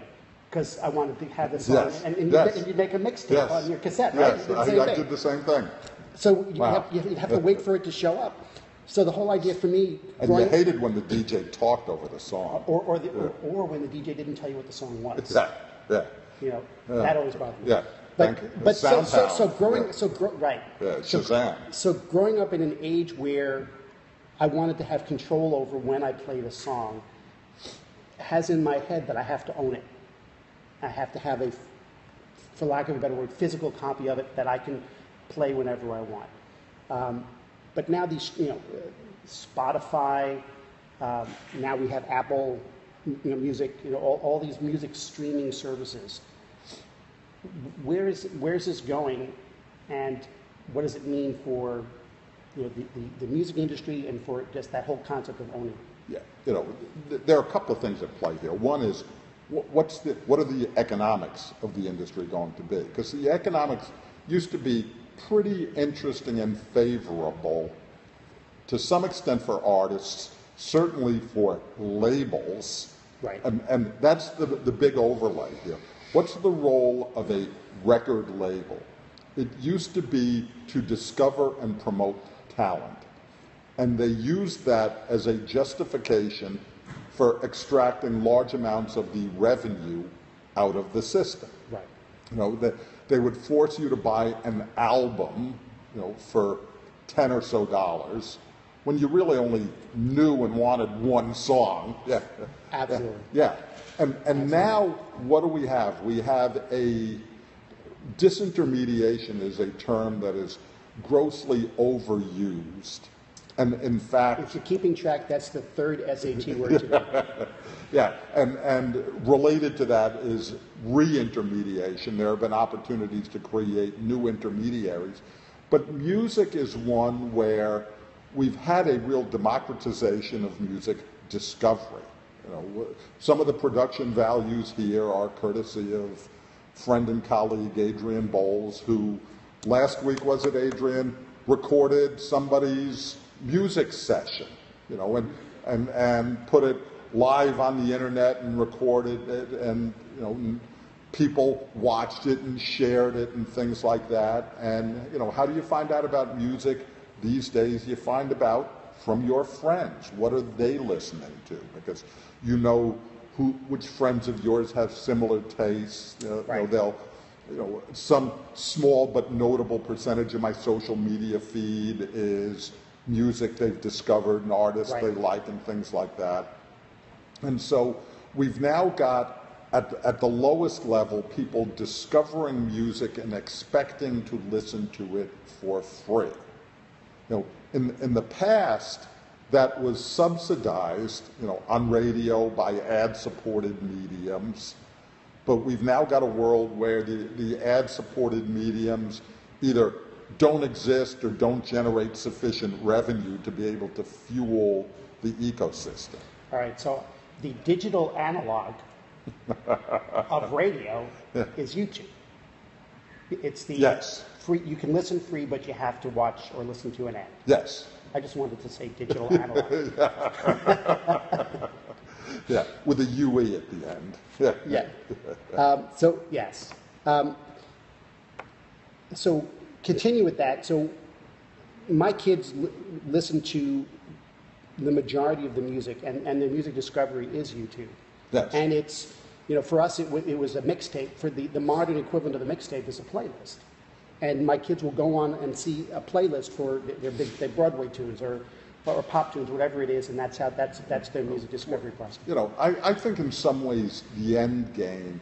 because I wanted to have the song, Yes. and Yes. you'd make a mixtape Yes. on your cassette, right? Yes, Same I thing. did the same thing. So Wow. you'd have to wait for it to show up. So the whole idea for me, And you hated when the DJ talked over the song. or when the DJ didn't tell you what the song was. Yeah, yeah. You know, that always bothered me. Yeah. But so Soundhound. growing Yeah. right. Yeah, Shazam. So growing up in an age where I wanted to have control over when I played a song has in my head that I have to own it. I have to have for lack of a better word, physical copy of it that I can play whenever I want. But now these, Spotify, now we have Apple, Music, all these music streaming services. Where's this going, and what does it mean for the music industry and for just that whole concept of owning? Yeah, there are a couple of things at play here. One is, what are the economics of the industry going to be? Because the economics used to be pretty interesting and favorable to some extent for artists, certainly for labels. Right. And that's the big overlay here. What's the role of a record label? It used to be to discover and promote talent. And they used that as a justification for extracting large amounts of the revenue out of the system. Right. That they would force you to buy an album, for $10 or so, when you really only knew and wanted one song. Yeah. Absolutely. Yeah. And now what do we have? We have disintermediation is a term that is grossly overused. And in fact, if you're keeping track, that's the third SAT word today. yeah, and related to that is re-intermediation. There have been opportunities to create new intermediaries. But music is one where we've had a real democratization of music discovery. Some of the production values here are courtesy of friend and colleague Adrian Bowles, who last week, was it Adrian, recorded somebody's music session, and put it live on the internet and recorded it, and people watched it and shared it and things like that. And how do you find out about music these days? You find about from your friends. What are they listening to? Because which friends of yours have similar tastes. Right. Some small but notable percentage of my social media feed is music they've discovered and artists Right. they like and things like that. And so we've now got, at the lowest level, people discovering music and expecting to listen to it for free. In the past, that was subsidized, on radio by ad-supported mediums. But we've now got a world where the ad-supported mediums either don't exist or don't generate sufficient revenue to be able to fuel the ecosystem. All right, so the digital analog of radio is YouTube. It's the Yes. free. You can listen free, but you have to watch or listen to an ad. Yes. I just wanted to say digital analog. Yeah, with a UE at the end. Yeah. Yeah. So yes. So continue with that. So my kids listen to the majority of the music, and the music discovery is YouTube. Yes. And it's, for us, it was a mixtape. For the modern equivalent of a mixtape is a playlist. And my kids will go on and see a playlist for their Broadway tunes or pop tunes, whatever it is, and that's their music discovery process. I think in some ways the end game,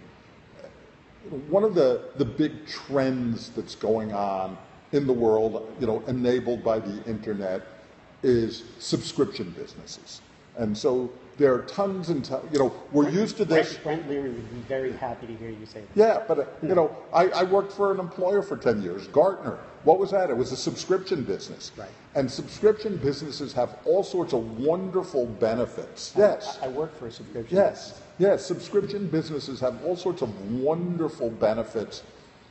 one of the big trends that's going on in the world, enabled by the internet, is subscription businesses. And so there are tons and tons, we're used to this. Brent Leary would be very happy to hear you say that. Yeah, but, I worked for an employer for 10 years, Gartner. What was that? It was a subscription business. Right. And subscription businesses have all sorts of wonderful benefits. Yes. I work for a subscription. Yes. Yes, subscription businesses have all sorts of wonderful benefits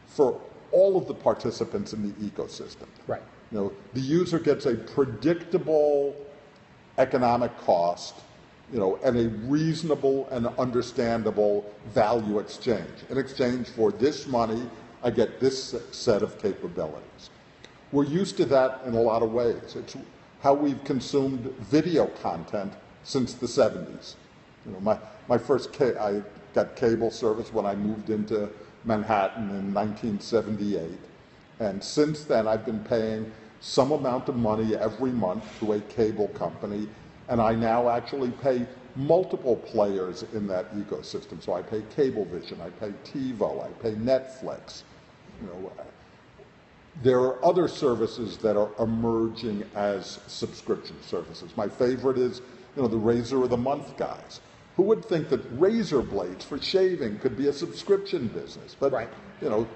for all of the participants in the ecosystem. Right. The user gets a predictable economic cost, and a reasonable and understandable value exchange. In exchange for this money, I get this set of capabilities. We're used to that in a lot of ways. It's how we've consumed video content since the 70s. My first I got cable service when I moved into Manhattan in 1978. And since then, I've been paying some amount of money every month to a cable company, and I now actually pay multiple players in that ecosystem. So I pay Cablevision, I pay TiVo, I pay Netflix. There are other services that are emerging as subscription services. My favorite is, the Razor of the Month guys. Who would think that razor blades for shaving could be a subscription business? But right. But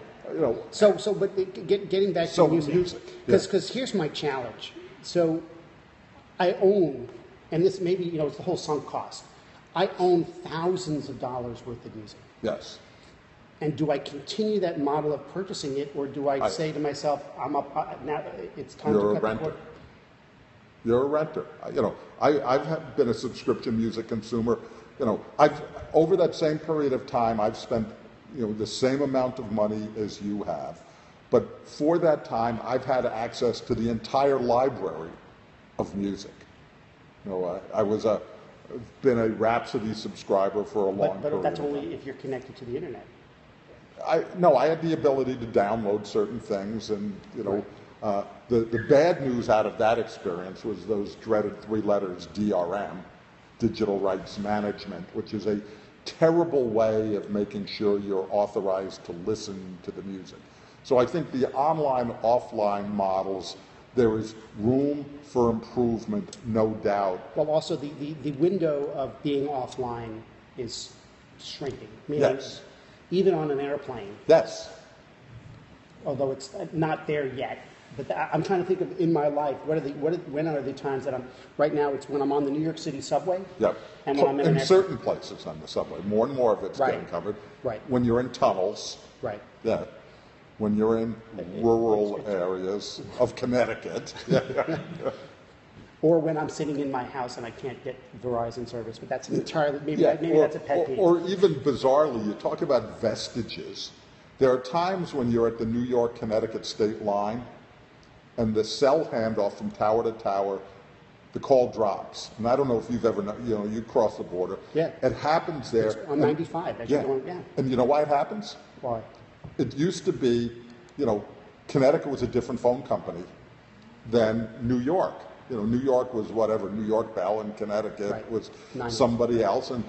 getting back to music, because here's my challenge. So I own, and this maybe it's the whole sunk cost. I own thousands of dollars worth of music. Yes. And do I continue that model of purchasing it, or do I say to myself, "I'm up now. It's time to cut the cord"? You're a renter. I've been a subscription music consumer. I've over that same period of time, I've spent the same amount of money as you have, but for that time, I've had access to the entire library of music. I was been a Rhapsody subscriber for a long period. But that's only if you're connected to the internet. I had the ability to download certain things, and the bad news out of that experience was those dreaded 3 letters DRM, Digital Rights Management, which is a terrible way of making sure you're authorized to listen to the music. So I think the online-offline models, there is room for improvement, no doubt. Well, also the window of being offline is shrinking. Yes. Even on an airplane. Yes. Although it's not there yet. But I'm trying to think of in my life, when are the times that right now it's when I'm on the New York City subway. Yep. And when I'm in certain places on the subway, more and more of it's getting covered. Right. When you're in tunnels. Right. Yeah. When you're in rural areas of Connecticut. Or when I'm sitting in my house and I can't get Verizon service, but that's entirely, maybe that's a pet peeve. Or even bizarrely, you talk about vestiges. There are times when you're at the New York-Connecticut state line and the cell handoff from tower to tower, the call drops. And I don't know if you've ever, you cross the border. Yeah. It happens there. It's on 95. And you know why it happens? Why? It used to be, Connecticut was a different phone company than New York. New York was whatever, New York Bell, and Connecticut was somebody else. And,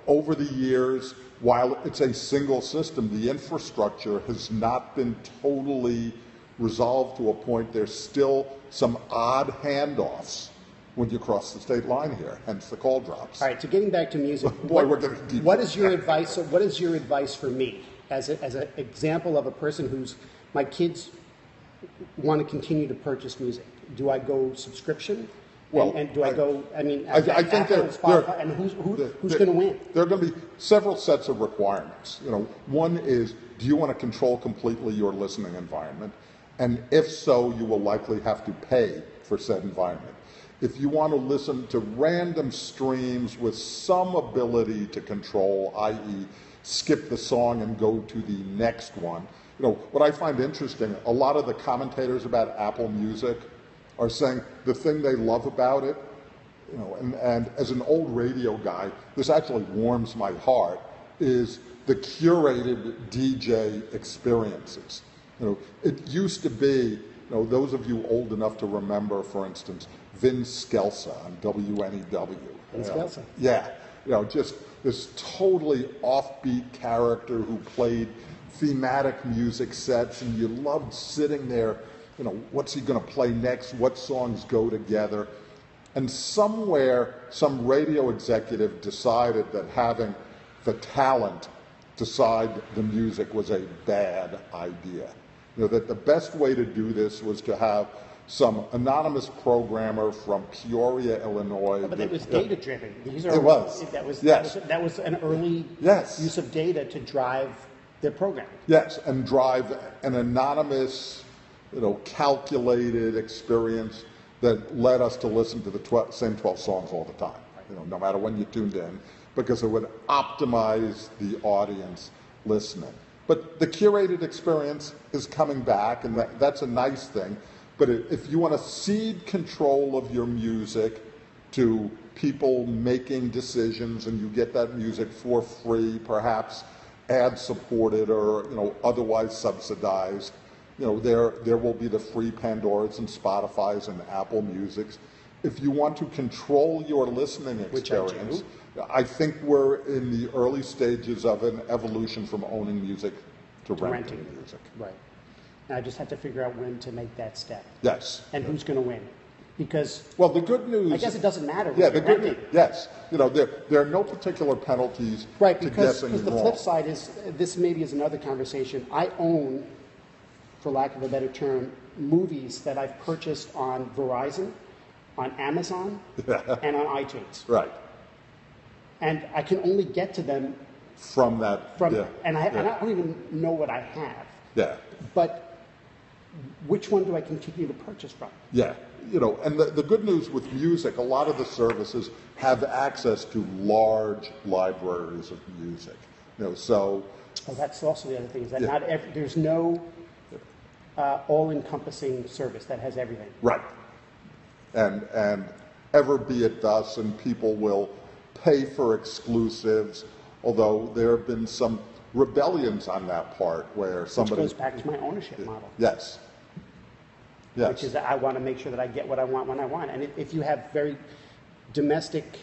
over the years, while it's a single system, the infrastructure has not been totally resolved to a point. There's still some odd handoffs when you cross the state line here, hence the call drops. All right, so getting back to music, what is your advice? So what is your advice for me as an example of a person my kids want to continue to purchase music? Do I go subscription? Well, and do I go? I mean, I think Spotify, and who's going to win? There are going to be several sets of requirements. One is, do you want to control completely your listening environment? And if so, you will likely have to pay for said environment. If you want to listen to random streams with some ability to control, i.e., skip the song and go to the next one. What I find interesting, a lot of the commentators about Apple Music are saying the thing they love about it, and as an old radio guy, this actually warms my heart, is the curated DJ experiences. It used to be, those of you old enough to remember, for instance, Vin Scelsa on WNEW. Vin Scelsa. Yeah. Just this totally offbeat character who played thematic music sets, and you loved sitting there what's he going to play next? What songs go together? And somewhere, some radio executive decided that having the talent decide the music was a bad idea. That the best way to do this was to have some anonymous programmer from Peoria, Illinois. But it was data driven. It was. That was an early use of data to drive their program. Yes, and drive an anonymous, calculated experience that led us to listen to the same 12 songs all the time, no matter when you tuned in, because it would optimize the audience listening. But the curated experience is coming back, and that's a nice thing. But if you want to cede control of your music to people making decisions, and you get that music for free, perhaps ad-supported or otherwise subsidized, there will be the free Pandoras and Spotifys and Apple Musics. If you want to control your listening experience, I think we're in the early stages of an evolution from owning music to renting music. Right. And I just have to figure out when to make that step. Yes. And who's going to win. Because, well, the good news... I guess it doesn't matter. Yeah, the good news, yes. There are no particular penalties to guessing wrong. Because the flip side is, this maybe is another conversation, I own, for lack of a better term, movies that I've purchased on Verizon, on Amazon, and on iTunes. Right. And I can only get to them from that. And I don't even know what I have. Yeah. But which one do I continue to purchase from? Yeah. And the good news with music, a lot of the services have access to large libraries of music. So. Oh, that's also the other thing, is that not there's no all-encompassing service that has everything. Right. And ever be it thus, and people will pay for exclusives, although there have been some rebellions on that part where somebody... Which goes back to my ownership model. Yes. Yes. Which is that I want to make sure that I get what I want when I want. And if you have very domestic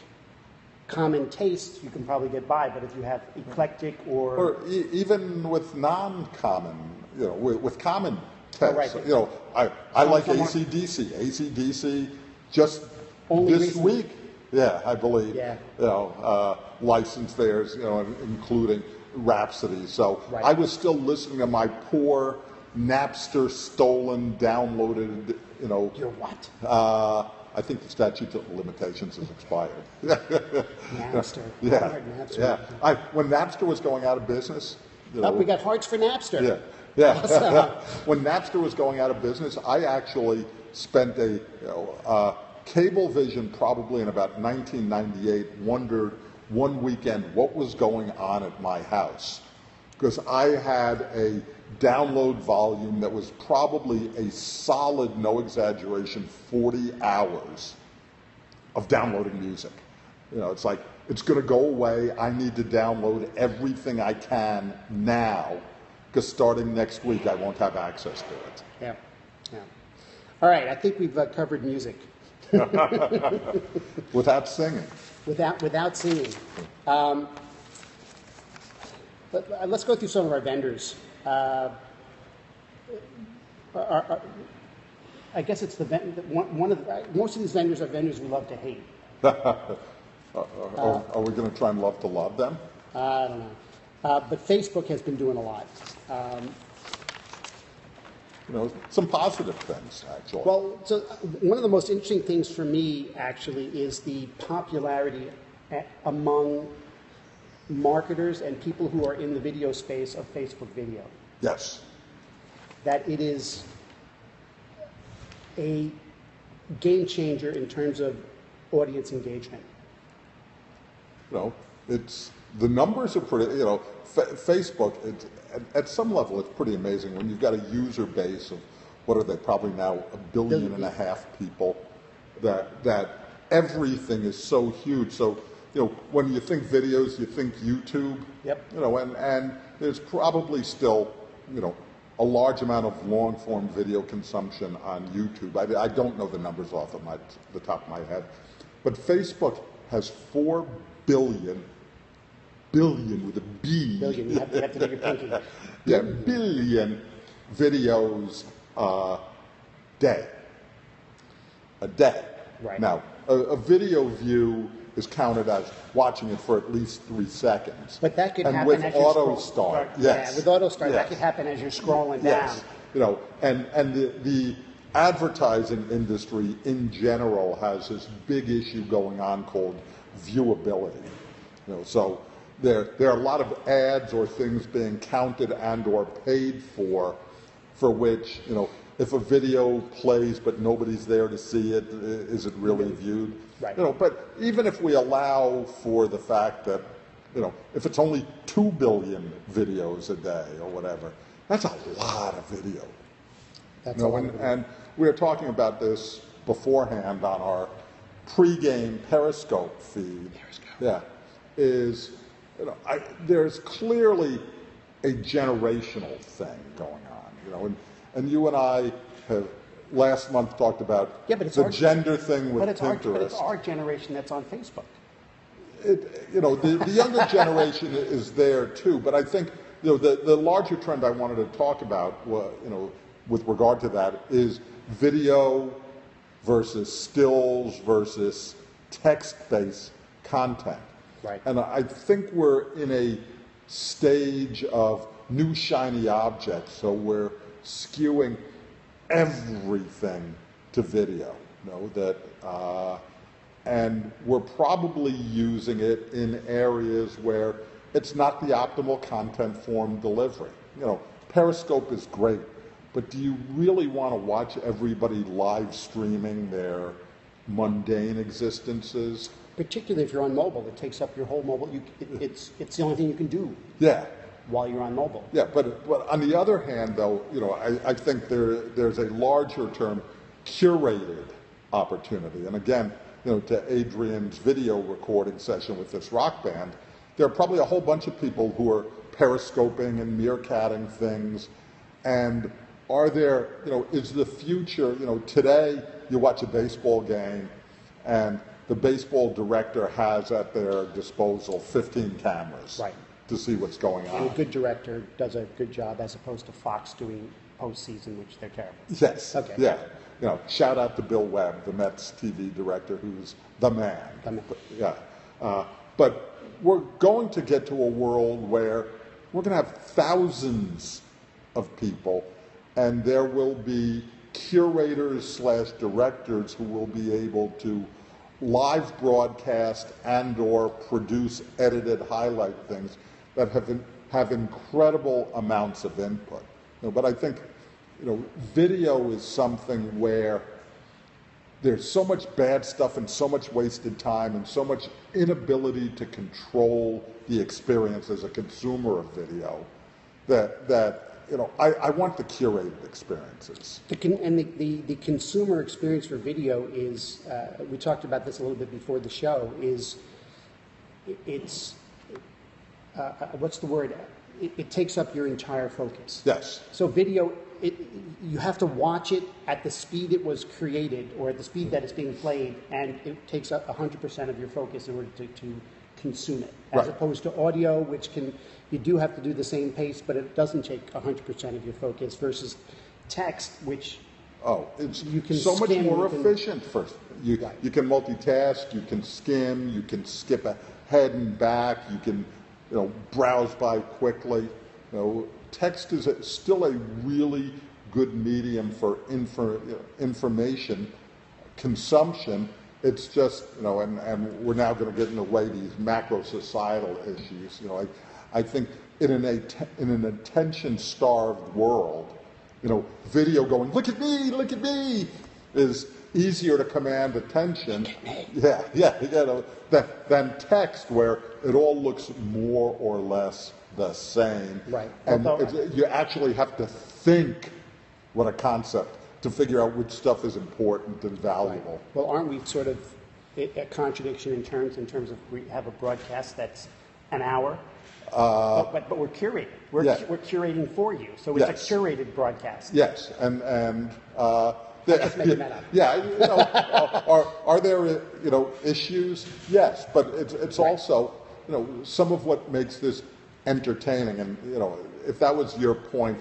common tastes, you can probably get by. But if you have eclectic or even with non-common, with common tastes, right. I like AC/DC. AC/DC just only this week, I believe, licensed theirs, including Rhapsody. So right. I was still listening to my poor Napster stolen, downloaded, Your what? I think the statute of limitations has expired. Napster. Yeah. When Napster was going out of business... we got hearts for Napster. Yeah. When Napster was going out of business, I actually spent a Cablevision, probably in about 1998, wondered one weekend what was going on at my house. Because I had a download volume that was probably a solid, no exaggeration, 40 hours of downloading music. It's like, it's going to go away. I need to download everything I can now, because starting next week I won't have access to it. Yeah. All right, I think we've covered music. Without singing. Without singing. But let's go through some of our vendors. I guess it's most of these vendors are vendors we love to hate. Are we going to try and love to love them? I don't know. But Facebook has been doing a lot. Some positive things, actually. Well, so one of the most interesting things for me, actually, is the popularity among marketers and people who are in the video space of Facebook video. Yes. That it is a game changer in terms of audience engagement. It's the numbers are pretty. Facebook. At some level, it's pretty amazing when you've got a user base of what are they probably now 1.5 billion people. That everything is so huge. So when you think videos, you think YouTube. Yep. And there's probably still a large amount of long-form video consumption on YouTube. I don't know the numbers off of the top of my head, but Facebook has 4 billion with a B. Billion. You have to do your pinky. Yeah, billion videos day. A day. Right. Now, a video view is counted as watching it for at least 3 seconds. But that could and happen with as you auto scroll. start, Yeah, with auto start, that yes. could happen as you're scrolling Yes. down. You know, and the advertising industry in general has this big issue going on called viewability. You know, so there are a lot of ads or things being counted and or paid for which, you know, if a video plays but nobody's there to see it, is it really viewed? Right. You know, but even if we allow for the fact that, you know, if it's only 2 billion videos a day or whatever, that's a lot of video. That's You know, a lot of video. and we were talking about this beforehand on our pregame Periscope feed. Yeah, is, you know, there's clearly a generational thing going on. You know, and you and I have last month talked about the gender thing with Pinterest. But it's our generation that's on Facebook. You know, the younger generation is there too, but I think, you know, the larger trend I wanted to talk about, you know, with regard to that is video versus stills versus text-based content. Right. And I think we're in a stage of new shiny objects, so we're skewing everything to video. You know, that, and we're probably using it in areas where it's not the optimal content form delivery. You know, Periscope is great, but do you really want to watch everybody live streaming their mundane existences? Particularly if you're on mobile, it takes up your whole mobile. It's the only thing you can do Yeah. while you're on mobile. Yeah, but on the other hand, though, you know, I think there's a larger term, curated opportunity. And again, you know, to Adrian's video recording session with this rock band, there are probably a whole bunch of people who are periscoping and meerkatting things. And are there, you know, is the future, you know, today you watch a baseball game and the baseball director has at their disposal 15 cameras. Right. To see what's going on. And a good director does a good job as opposed to Fox doing postseason, which they're terrible. Yes. Okay. Yeah. You know, shout out to Bill Webb, the Mets TV director, who's the man. The man. Yeah. But we're going to get to a world where we're going to have thousands of people, and there will be curators / directors who will be able to live broadcast and or produce edited highlight things that have incredible amounts of input. You know, but I think, you know, video is something where there's so much bad stuff and so much wasted time and so much inability to control the experience as a consumer of video that you know, I want the curated experiences. The consumer experience for video is, we talked about this a little bit before the show, is it's, what's the word? It takes up your entire focus. Yes. So video, you have to watch it at the speed it was created or at the speed that it's being played, and it takes up 100% of your focus in order to consume it. As Right. opposed to audio, which you do have to do the same pace, but it doesn't take 100% of your focus, versus text, which It's you can so much skim, more you can- efficient. You can multitask, you can skim, you can skip ahead and back, you can, you know, browse by quickly. You know, text is still a really good medium for information consumption. It's just, you know, and we're now going to get in the way these macro societal issues. You know, I think in an attention-starved world, you know, video going, look at me, is easier to command attention. Yeah, you know, than text where it all looks more or less the same. Right. And you actually have to think what a concept to figure out which stuff is important and valuable. Right. Well, aren't we sort of a contradiction in terms of we have a broadcast that's an hour, but we're curating. We're curating for you, so it's a curated broadcast. Yes, and just making that up. Yeah, you know, are there, you know, issues? Yes, but it's also, you know, some of what makes this entertaining, and, you know, if that was your point,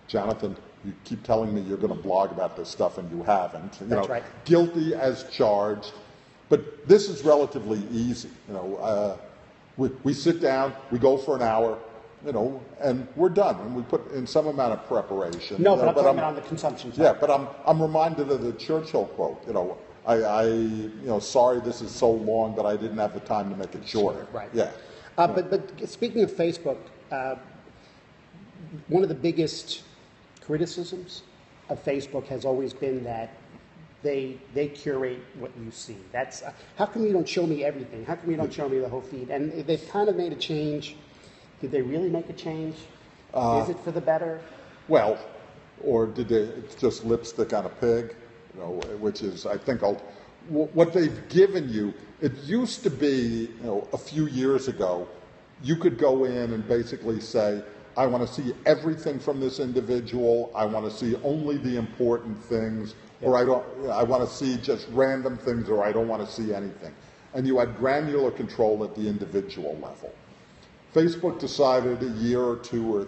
Jonathan, you keep telling me you're going to blog about this stuff and you haven't. That's right. Guilty as charged. But this is relatively easy. We sit down, we go for an hour, and we're done. And we put in some amount of preparation. No, but I'm talking about on the consumption side. Yeah, but I'm reminded of the Churchill quote. Sorry this is so long, but I didn't have the time to make it shorter. Right. Yeah. But speaking of Facebook, one of the biggest criticisms of Facebook has always been that they curate what you see. That's how come you don't show me everything? How come you don't show me the whole feed? And they've kind of made a change. Did they really make a change? Is it for the better? Well, or did they just lipstick on a pig? Which is, I think, what they've given you. It used to be, a few years ago, you could go in and basically say, I want to see everything from this individual. I want to see only the important things, or I want to see just random things, or I don't want to see anything. And you had granular control at the individual level. Facebook decided a year or two, or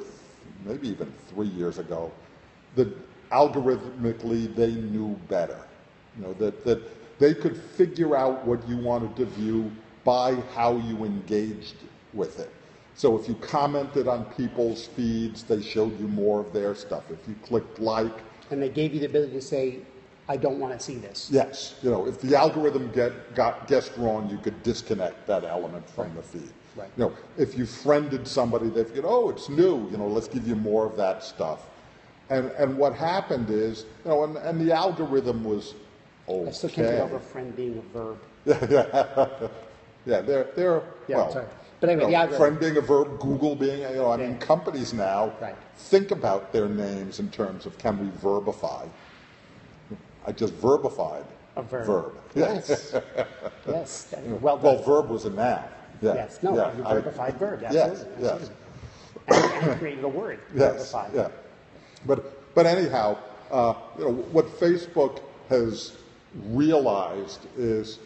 maybe even 3 years ago, that algorithmically they knew better. That they could figure out what you wanted to view by how you engaged with it. So if you commented on people's feeds, they showed you more of their stuff. If you clicked like. And they gave you the ability to say, I don't want to see this. Yes. If the algorithm got guessed wrong, you could disconnect that element from the feed. Right. If you friended somebody, they figured, it's new, let's give you more of that stuff. And what happened is, and the algorithm was okay. I still can't get over friend being a verb. Yeah, they're well. Sorry. But anyway, the algorithm. Friend being a verb, Google being, companies now think about their names in terms of can we verbify. I just verbified a verb. Verb. Yes. Yes. Well done. Well, verb was a noun. Yeah. Yes. No, yeah. you verbified verb. Yes. Absolutely. Yes. And created a word. Yes. Verbified. Yeah. But anyhow, what Facebook has realized is,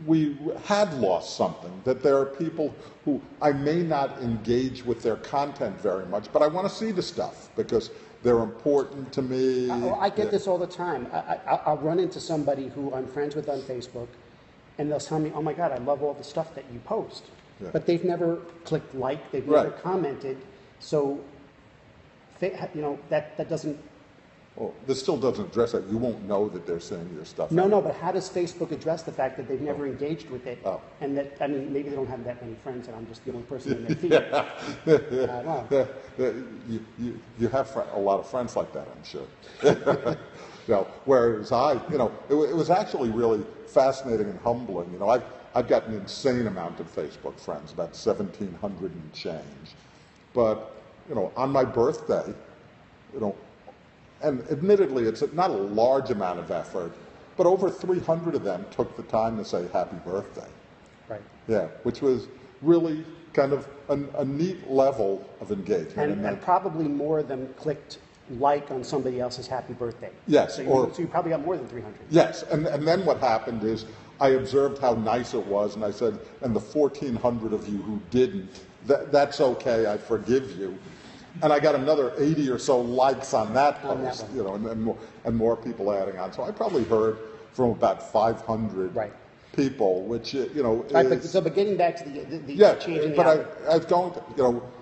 we had lost something, that there are people who I may not engage with their content very much, but I want to see the stuff because they're important to me. I get this all the time. I'll run into somebody who I'm friends with on Facebook, and they'll tell me, oh my God, I love all the stuff that you post. Yeah. But they've never clicked like, they've never commented, so that doesn't... Well, this still doesn't address that. You won't know that they're seeing your stuff. No, but how does Facebook address the fact that they've never engaged with it? And that, maybe they don't have that many friends and I'm just the only person in their feed. You have a lot of friends like that, I'm sure. Whereas it was actually really fascinating and humbling. I've got an insane amount of Facebook friends, about 1,700 and change. But, on my birthday, and admittedly, it's not a large amount of effort, but over 300 of them took the time to say happy birthday. Right. Yeah, which was really kind of a neat level of engagement. And probably more of them clicked like on somebody else's happy birthday. Yes. So you probably got more than 300. Yes, and then what happened is I observed how nice it was, and I said, and the 1,400 of you who didn't, that's okay, I forgive you. And I got another 80 or so likes on that post, and more people adding on. So I probably heard from about 500 people, which is... But getting back to the changing the but I don't,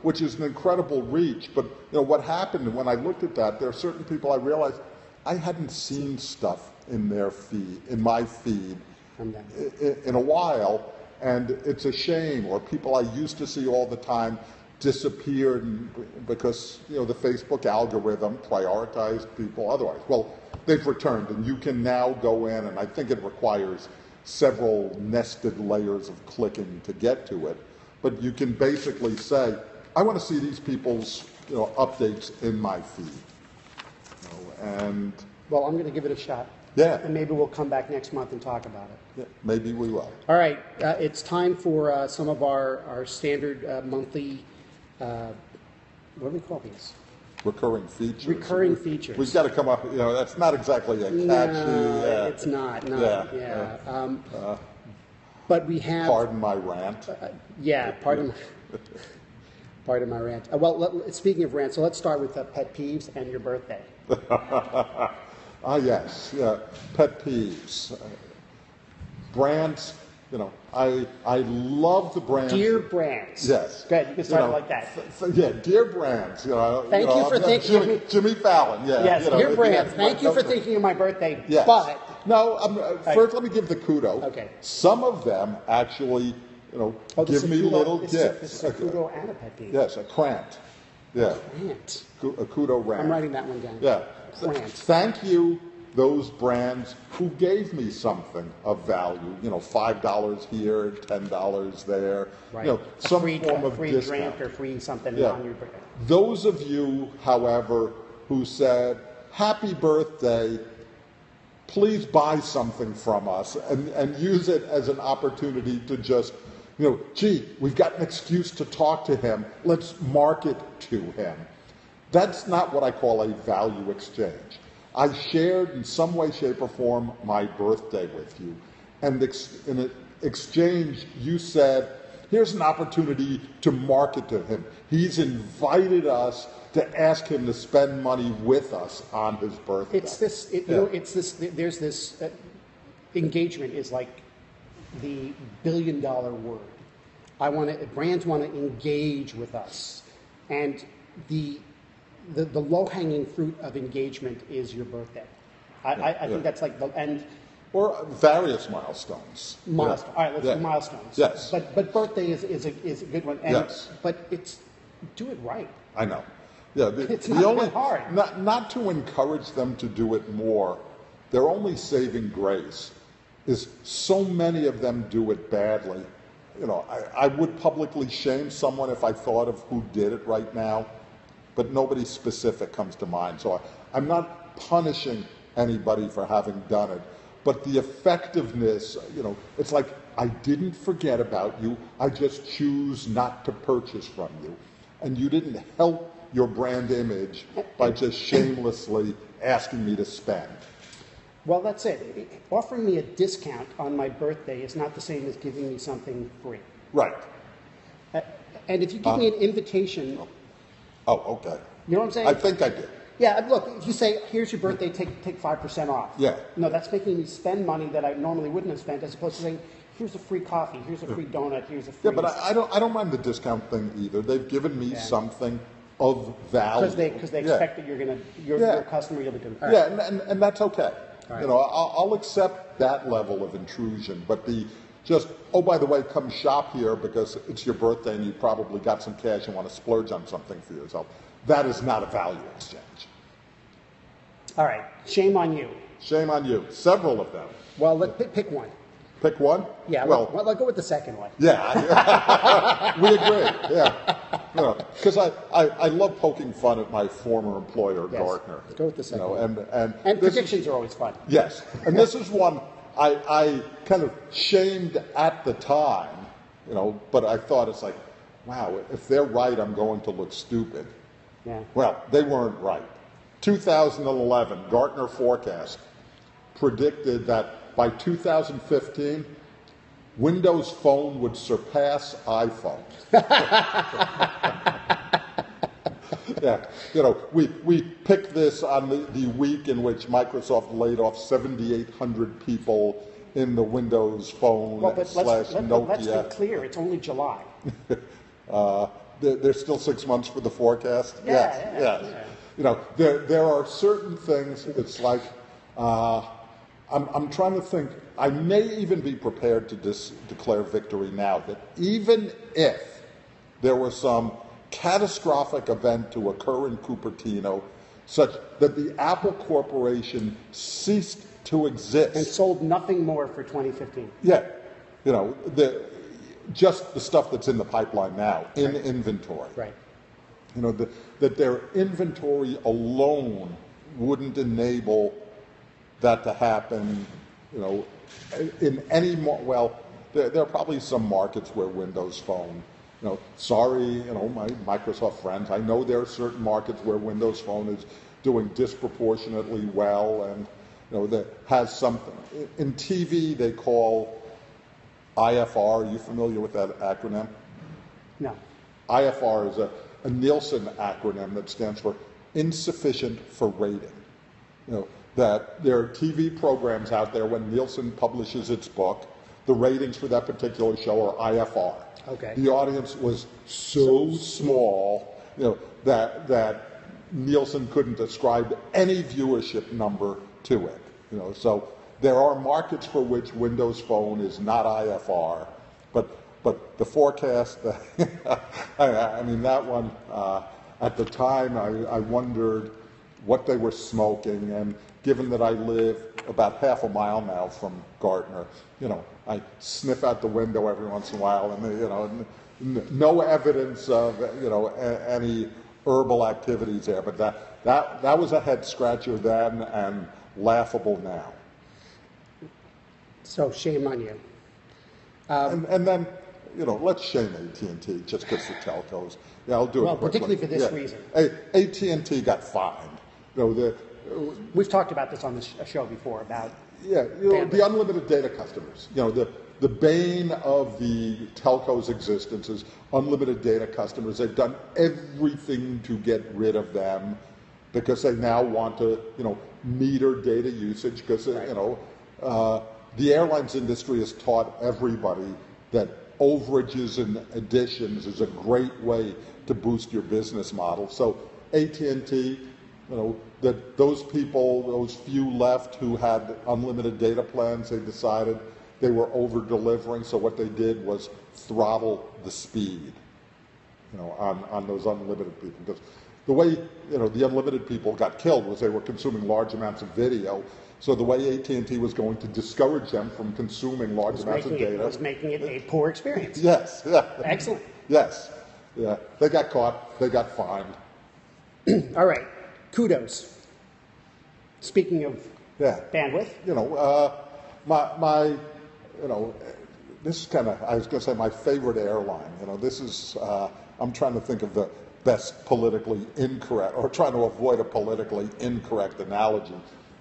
which is an incredible reach. But what happened when I looked at that, there are certain people I realized I hadn't seen stuff in their feed, in my feed, in a while, and it's a shame. Or people I used to see all the time disappeared because the Facebook algorithm prioritized people otherwise. Well, they've returned, and you can now go in, and I think it requires several nested layers of clicking to get to it. But you can basically say, I want to see these people's updates in my feed. And well, I'm going to give it a shot. Yeah. And maybe we'll come back next month and talk about it. Yeah, maybe we will. All right. It's time for some of our standard monthly, what do we call these? Recurring features. Recurring features. We've got to come up, that's not exactly a catchy... No, it's not. But we have... Pardon my rant. Pardon. part of my rant. Speaking of rant, so let's start with pet peeves and your birthday. Yes, yeah, pet peeves. Brands, I love the brands. Dear brands. Yes. Good, you can start it like that. Yeah, dear brands. Thank you for thinking of me. Jimmy Fallon, yeah. Yes, dear brands. Thank you for thinking of my birthday, yes. but... No, first let me give the kudo. Okay. Some of them actually, give me little gifts. This is a kudo and a pet peeve. Yes, a crant. Yeah. Rant. A kudo rant. I'm writing that one down. Yeah. Rant. Thank you, those brands who gave me something of value. $5 here, $10 there. Right. Some form of free discount. drink or free something Yeah. on your birthday. Those of you, however, who said, "Happy birthday," please buy something from us and use it as an opportunity to just, gee, we've got an excuse to talk to him. Let's market to him. That's not what I call a value exchange. I shared in some way, shape, or form my birthday with you. And in exchange, you said, here's an opportunity to market to him. He's invited us to ask him to spend money with us on his birthday. There's this engagement is like the billion-dollar word. Brands want to engage with us, and the low-hanging fruit of engagement is your birthday. I think that's like or various milestones. Milestone. All right, let's do milestones. Yes. But birthday is a good one. And yes. But do it right. I know. Yeah, it's not that hard. Not to encourage them to do it more. Their only saving grace is so many of them do it badly. I would publicly shame someone if I thought of who did it right now, but nobody specific comes to mind. So I'm not punishing anybody for having done it, but the effectiveness, it's like, I didn't forget about you. I just choose not to purchase from you. And you didn't help your brand image by just shamelessly asking me to spend. Well, that's it. Offering me a discount on my birthday is not the same as giving me something free. Right. And if you give me an invitation... Oh, okay. You know what I'm saying? I think I did. Yeah, look, if you say, here's your birthday, take 5% off. Yeah. No, that's making me spend money that I normally wouldn't have spent, as opposed to saying, here's a free coffee, here's a free donut, here's a free... Yeah, but I don't mind the discount thing either. They've given me something of value. Because they expect that you're a customer, you'll be doing... Right. Yeah, and that's okay. Right. I'll accept that level of intrusion, but oh, by the way, come shop here because it's your birthday and you probably got some cash and want to splurge on something for yourself. That is not a value exchange. All right. Shame on you. Shame on you. Several of them. Well, pick one. Pick one? Yeah, well, let's go with the second one. Yeah, we agree. Yeah. Because I love poking fun at my former employer, yes. Gartner. Let's go with the second one. And predictions are always fun. Yes. And this is one I kind of shamed at the time, but I thought it's like, wow, if they're right, I'm going to look stupid. Yeah. Well, they weren't right. 2011, Gartner forecast predicted that by 2015, Windows Phone would surpass iPhone. Yeah, we picked this on the week in which Microsoft laid off 7,800 people in the Windows Phone slash Nokia. Let's be clear, it's only July. There's still 6 months for the forecast. Yeah. There are certain things. It's like I'm trying to think. I may even be prepared to declare victory now. That even if there was some catastrophic event to occur in Cupertino, such that the Apple Corporation ceased to exist and sold nothing more for 2015. Yeah, just the stuff that's in the pipeline now, in inventory. Right. That their inventory alone wouldn't enable that to happen, in any more, well, there are probably some markets where Windows Phone, sorry, my Microsoft friends, I know there are certain markets where Windows Phone is doing disproportionately well and, that has something. In TV, they call IFR, are you familiar with that acronym? No. IFR is a Nielsen acronym that stands for insufficient for rating. You know, that there are TV programs out there when Nielsen publishes its book, the ratings for that particular show are IFR. Okay. The audience was so small, you know, that Nielsen couldn't ascribe any viewership number to it. You know, so there are markets for which Windows Phone is not IFR, but the forecast, I mean, that one, at the time, I wondered what they were smoking, and given that I live about half a mile now from Gartner, you know, I sniff out the window every once in a while, and you know, no evidence of, you know, any herbal activities there, but that was a head scratcher then and laughable now. So shame on you. And then, you know, let's shame AT&T just because the telcos. Yeah, I'll do it quickly. Particularly for this reason. AT&T got fined. You know, We've talked about this on the show before about. Yeah, you know, the unlimited data customers. You know, the bane of the telco's existence is unlimited data customers. They've done everything to get rid of them because they now want to, you know, meter data usage because, right. You know, the airlines industry has taught everybody that overages and additions is a great way to boost your business model. So AT&T, you know, that those people, those few left who had unlimited data plans, they decided they were over-delivering, so what they did was throttle the speed, you know, on those unlimited people. Because the way, you know, the unlimited people got killed was they were consuming large amounts of video, so the way AT&T was going to discourage them from consuming large amounts of data. It was making it a poor experience. Yes. Yeah. Excellent. Yes. Yeah. They got caught. They got fined. All right. Kudos. Speaking of bandwidth. You know, my, you know, this is kind of, I was going to say my favorite airline. You know, this is, I'm trying to think of the best politically incorrect, or trying to avoid a politically incorrect analogy.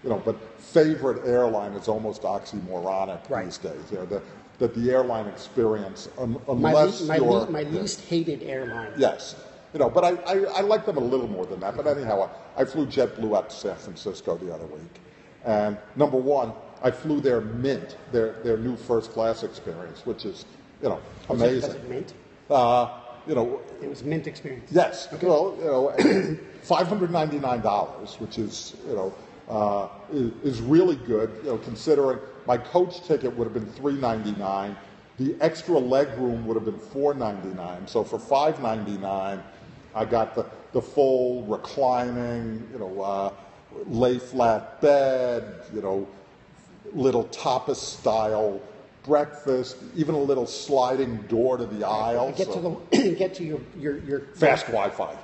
You know, but favorite airline is almost oxymoronic these days. You know, that the airline experience, unless my least hated airline. Yes. You know, but I like them a little more than that. But anyhow, I flew JetBlue out to San Francisco the other week. And number one, I flew their Mint, their new first class experience, which is, you know, amazing. Was it Mint? You know, it was Mint experience. Yes. Okay. Well, you know, $599, which is, you know, is really good. You know, considering my coach ticket would have been $399, the extra leg room would have been $499. So for $599, I got the full reclining, you know, lay flat bed, you know, little tapas style breakfast, even a little sliding door to the aisle. Get to your fast Wi-Fi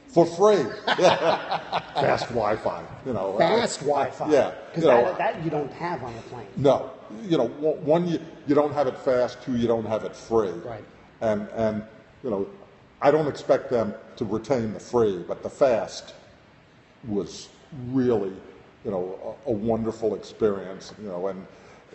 for free. Fast Wi-Fi, you know. Fast Wi-Fi. Yeah, because that you don't have on the plane. No, you know, one you don't have it fast, two you don't have it free. Right. And you know, I don't expect them to retain the free, but the fast was really, you know, a wonderful experience. You know, and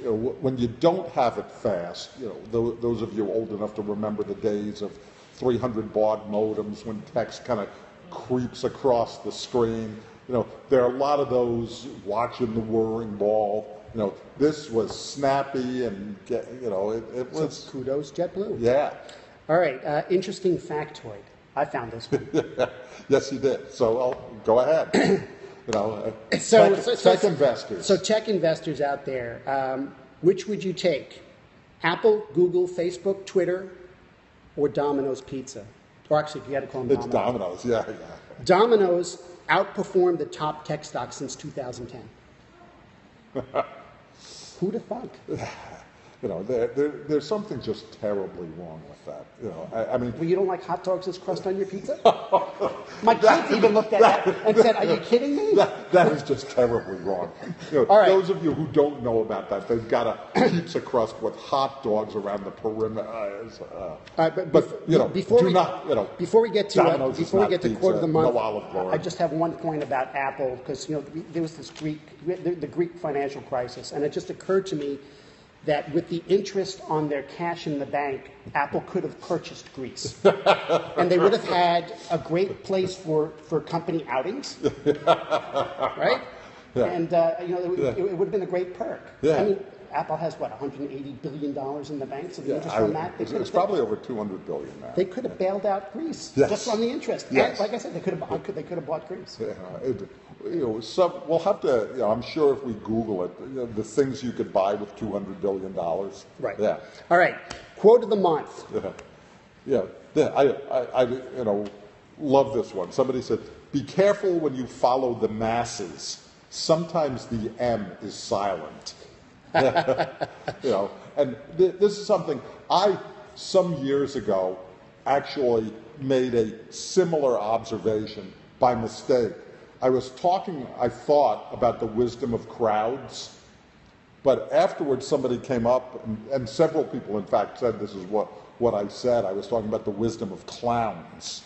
you know, when you don't have it fast, you know, those of you old enough to remember the days of 300 baud modems when text kind of creeps across the screen. You know, there are a lot of those watching the whirring ball. You know, this was snappy and, you know, it was... So kudos, JetBlue. Yeah. All right, interesting factoid. I found this one. Yes, you did. So I'll go ahead. You know, tech investors. So tech investors out there, which would you take? Apple, Google, Facebook, Twitter, or Domino's Pizza? Or actually, you had to call them Domino's. It's Domino's, yeah. Domino's outperformed the top tech stocks since 2010. Who'd have thunk? You know, there's something just terribly wrong with that. You know, I mean... Well, you don't like hot dogs as crust on your pizza? My kids even looked at that and said, are you kidding me? That is just terribly wrong. You know, all right. Those of you who don't know about that, they've got a pizza crust with hot dogs around the perimeter. All right, but you know, before we get to quote of the month, no olive oil. I just have one point about Apple because, you know, there was this the Greek financial crisis, and it just occurred to me that with the interest on their cash in the bank, Apple could have purchased Greece. And they would have had a great place for company outings, right? Yeah. And it would have been a great perk. Yeah. I mean, Apple has, what, $180 billion in the bank? So the interest on that, it's probably over $200 billion now. they could have bailed out Greece Yes. just on the interest. Yes. And, like I said, they could have bought Greece. Yeah, we'll have to. I'm sure if we Google it, the things you could buy with $200 billion. Right. Yeah. All right. Quote of the month. Yeah. I love this one. Somebody said, "Be careful when you follow the masses. Sometimes the M is silent." And this is something some years ago actually made a similar observation by mistake. I was talking, I thought, about the wisdom of crowds, but afterwards somebody came up, and several people, in fact, said this is what I said. I was talking about the wisdom of clowns.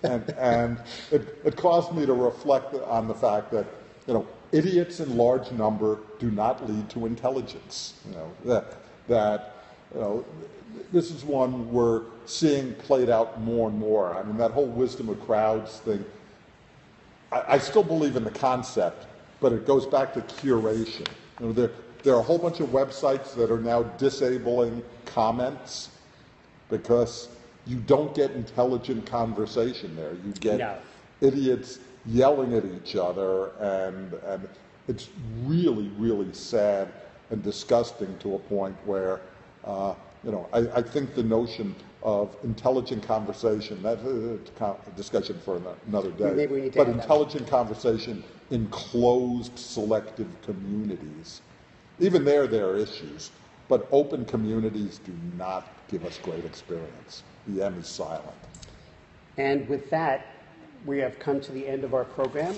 And it caused me to reflect on the fact that, idiots in large number do not lead to intelligence. This is one we're seeing played out more and more. I mean, that whole wisdom of crowds thing, I still believe in the concept, but it goes back to curation. There are a whole bunch of websites that are now disabling comments because you don't get intelligent conversation there. You get idiots yelling at each other, and it's really, really sad and disgusting to a point where, I think the notion of intelligent conversation, that's a discussion for another day, Maybe we need to but have that. intelligent conversation in closed, selective communities. Even there are issues, but open communities do not give us great experience. The M is silent. And with that, we have come to the end of our program.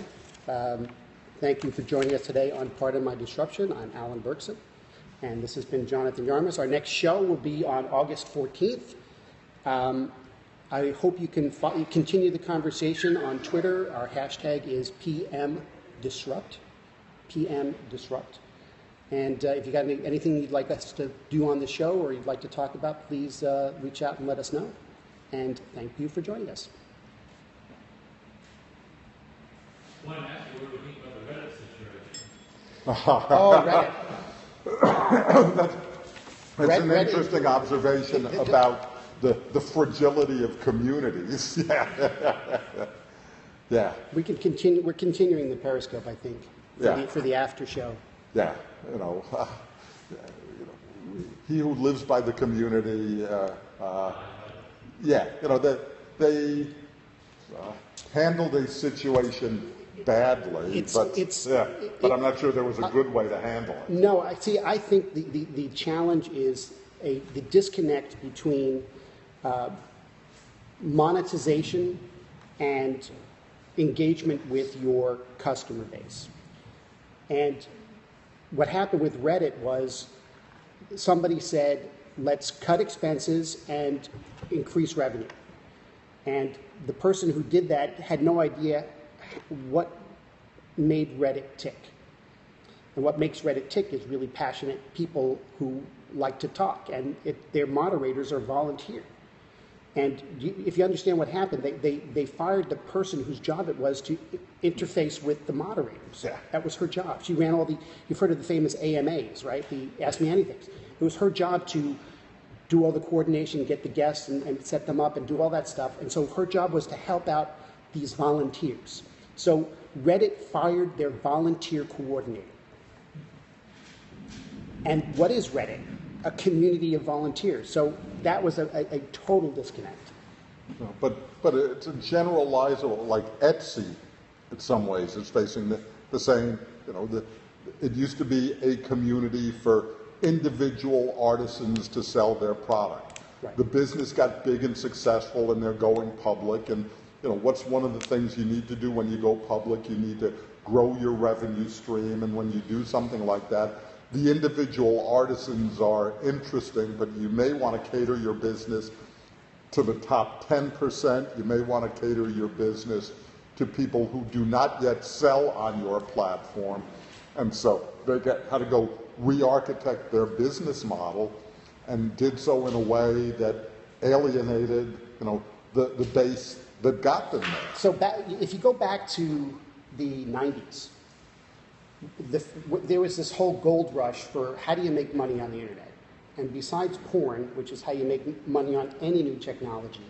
Thank you for joining us today on Pardon My Disruption. I'm Alan Berkson, and this has been Jonathan Yarmus. Our next show will be on August 14th. I hope you can continue the conversation on Twitter. Our hashtag is PMDisrupt. PMDisrupt. And if you got anything you'd like us to do on the show or you'd like to talk about, please reach out and let us know. And thank you for joining us. I wanted to ask you what do you think about the Reddit situation? Oh, Reddit. It's an interesting observation about the fragility of communities. Yeah. We can continue. We're continuing the Periscope, I think, for the after show. Yeah. He who lives by the community. They handled a situation badly, but I'm not sure there was a good way to handle it. No, I think the challenge is the disconnect between monetization and engagement with your customer base. And what happened with Reddit was somebody said, let's cut expenses and increase revenue. And the person who did that had no idea what made Reddit tick. And what makes Reddit tick is really passionate people who like to talk, and their moderators are volunteer. And if you understand what happened, they fired the person whose job it was to interface with the moderators. Yeah. That was her job. She ran all you've heard of the famous AMAs, right? The Ask Me Anything. It was her job to do all the coordination, get the guests and set them up and do all that stuff. And so her job was to help out these volunteers. So Reddit fired their volunteer coordinator. And what is Reddit? A community of volunteers. So that was a total disconnect. But it's a generalizable, like Etsy, in some ways, is facing the same. It used to be a community for individual artisans to sell their product. Right. The business got big and successful, and they're going public. And what's one of the things you need to do when you go public? You need to grow your revenue stream. And when you do something like that, the individual artisans are interesting, but you may want to cater your business to the top 10%. You may want to cater your business to people who do not yet sell on your platform. And so they had to go re-architect their business model, and did so in a way that alienated, the base that got them there. So if you go back to the 90s, there was this whole gold rush for how do you make money on the internet. And besides porn, which is how you make money on any new technology,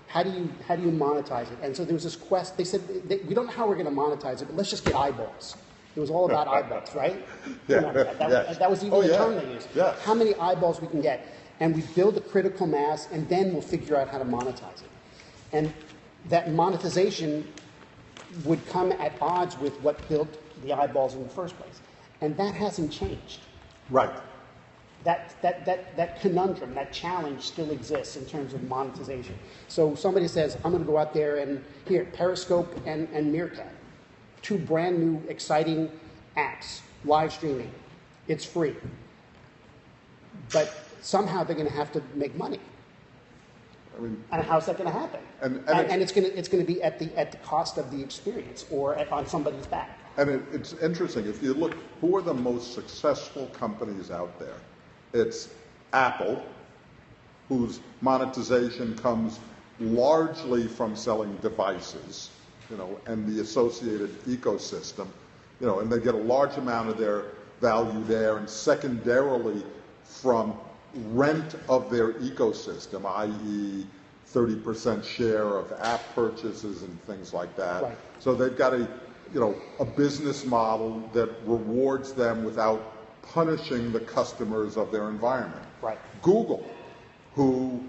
how do you monetize it? And so there was this quest. They said, we don't know how we're going to monetize it, but let's just get eyeballs. It was all about eyeballs, right? Yeah. That was even the term they used. Yeah. How many eyeballs we can get. And we build a critical mass, and then we'll figure out how to monetize it. And that monetization would come at odds with what built the eyeballs in the first place. And that hasn't changed. Right. That conundrum, that challenge still exists in terms of monetization. So somebody says, I'm going to go out there and here, Periscope and Meerkat, two brand new exciting apps, live streaming. It's free. But somehow they're going to have to make money. I mean, and how's that going to happen? And it's going to be at the cost of the experience or on somebody's back. And it's interesting. If you look, who are the most successful companies out there? It's Apple, whose monetization comes largely from selling devices, and the associated ecosystem, and they get a large amount of their value there, and secondarily from rent of their ecosystem, i.e. 30% share of app purchases and things like that. Right. So they've got a business model that rewards them without punishing the customers of their environment. Right. Google, whose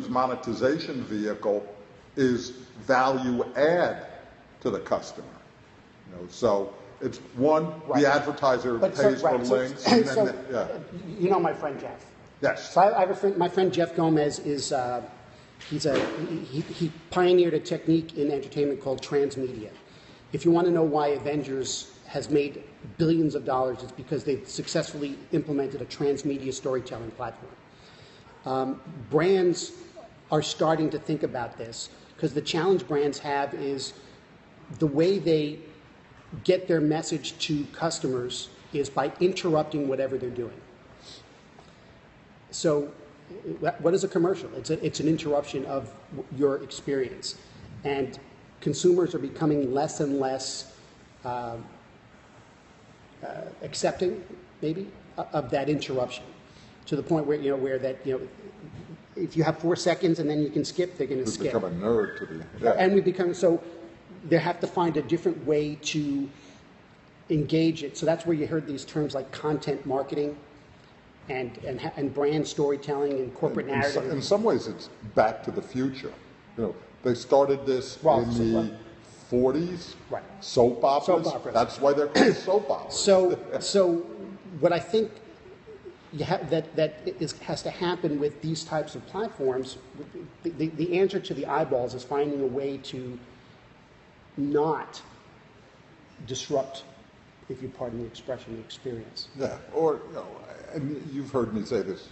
monetization vehicle is value add to the customer. So it's one, right. The advertiser pays for links. And then, you know my friend Jeff. Yes. So I have a friend. My friend Jeff Gomez is he pioneered a technique in entertainment called transmedia. If you want to know why Avengers has made billions of dollars, it's because they've successfully implemented a transmedia storytelling platform. Brands are starting to think about this because the challenge brands have is the way they get their message to customers is by interrupting whatever they're doing. So what is a commercial? It's an interruption of your experience. And consumers are becoming less and less accepting, maybe, of that interruption, to the point where if you have 4 seconds and then you can skip, they're going to skip. Become a nerd to be. Yeah. And we become so. They have to find a different way to engage it. So that's where you heard these terms like content marketing and brand storytelling and corporate narrative. In some ways, it's back to the future. They started this in the 40s. Right. Soap operas. That's why they're called soap operas. So what I think has to happen with these types of platforms, the answer to the eyeballs is finding a way to not disrupt, if you pardon the expression, the experience. Yeah, or and you've heard me say this,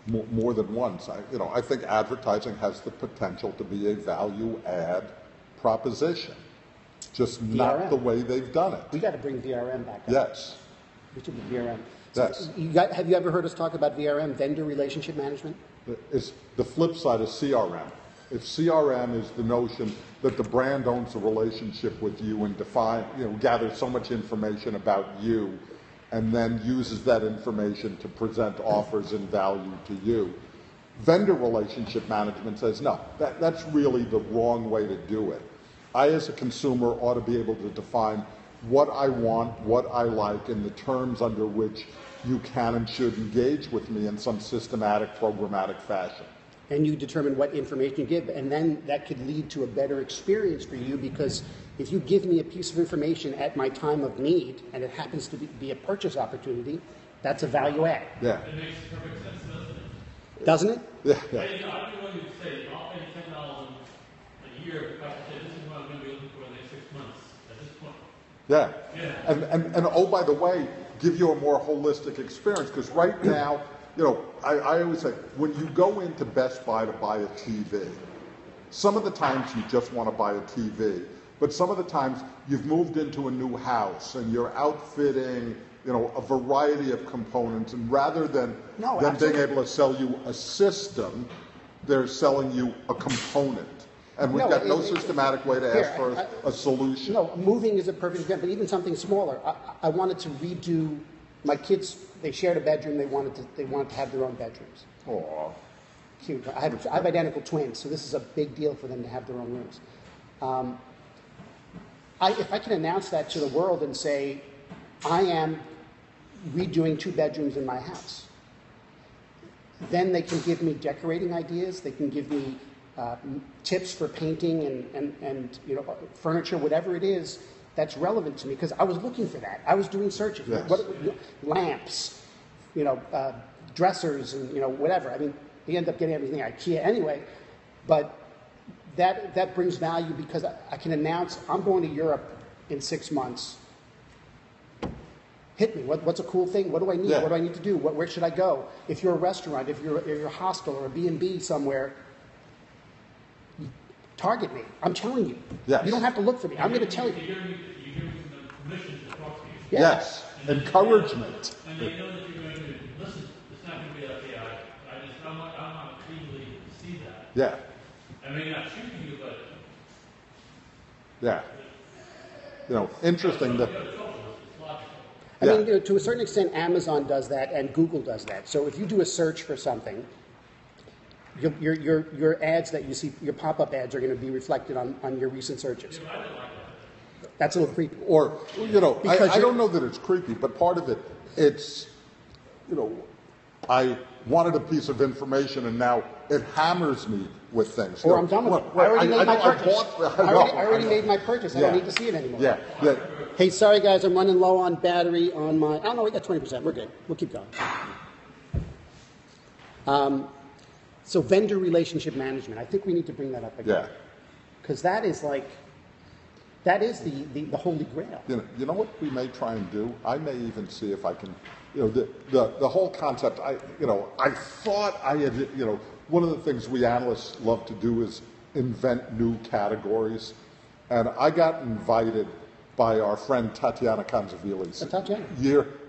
more than once. I think advertising has the potential to be a value add proposition, just VRM. not the way they've done it. We got to bring VRM back up. Yes. We should be VRM. Yes. Have you ever heard us talk about VRM, vendor relationship management? It's the flip side of CRM. If CRM is the notion that the brand owns a relationship with you and gathers so much information about you and then uses that information to present offers and value to you. Vendor relationship management says, no, that's really the wrong way to do it. I, as a consumer, ought to be able to define what I want, what I like, and the terms under which you can and should engage with me in some systematic, programmatic fashion. And you determine what information you give, and then that could lead to a better experience for you, because if you give me a piece of information at my time of need, and it happens to be a purchase opportunity, that's a value add. Yeah. It makes perfect sense, Doesn't doesn't it? it? Yeah. I don't know what you'd say, I'll pay $10 a year if I say this is what I'm going to be looking for in the next 6 months at this point. Yeah. Yeah. And oh, by the way, give you a more holistic experience, because right now, I always say, when you go into Best Buy to buy a TV, some of the times you just want to buy a TV, but some of the times you've moved into a new house and you're outfitting a variety of components, and rather than No, them being absolutely. able to sell you a system, they're selling you a component. And we've No, got no it- systematic way to here, ask for a solution. No, moving is a perfect example, but even something smaller. I wanted to redo, my kids, they shared a bedroom, they wanted to have their own bedrooms. Aw. Cute. I have identical twins, so this is a big deal for them to have their own rooms. If I can announce that to the world and say, I am redoing 2 bedrooms in my house, then they can give me decorating ideas, they can give me tips for painting and furniture, whatever it is that's relevant to me, because I was looking for that. I was doing searches. Yes. Lamps, dressers, and whatever. I mean, they end up getting everything IKEA anyway, but that brings value because I can announce I'm going to Europe in 6 months. Hit me. What's a cool thing? What do I need? Yeah. What do I need to do? Where should I go? If you're a restaurant, if you're a hostel or a B&B somewhere, target me. I'm telling you. Yes. You don't have to look for me. I'm going to tell you. You're giving them permission to talk to you. Yeah. Yes, encouragement. And they know that you're going to listen. It's not going to be like, yeah, I'm not legally see that. Yeah, I may not shoot you, but yeah. Interesting that. it's logical. I Yeah. mean, to a certain extent, Amazon does that and Google does that. So if you do a search for something, your ads that you see, your pop-up ads are going to be reflected on your recent searches. That's a little creepy. Or, Because I don't know that it's creepy, but part of it, it's, I wanted a piece of information and now it hammers me with things. Or I'm done with it. I already made my purchase. I already made my purchase. I don't need to see it anymore. Yeah, yeah. Hey, sorry guys, I'm running low on battery on my. Oh no, we got 20%. We're good. We'll keep going. So vendor relationship management. I think we need to bring that up again. Yeah. Because that is the holy grail. You know what we may try and do? I may even see if I can, the whole concept. I thought I had, one of the things we analysts love to do is invent new categories, and I got invited by our friend Tatiana Kanzavilis Tatiana.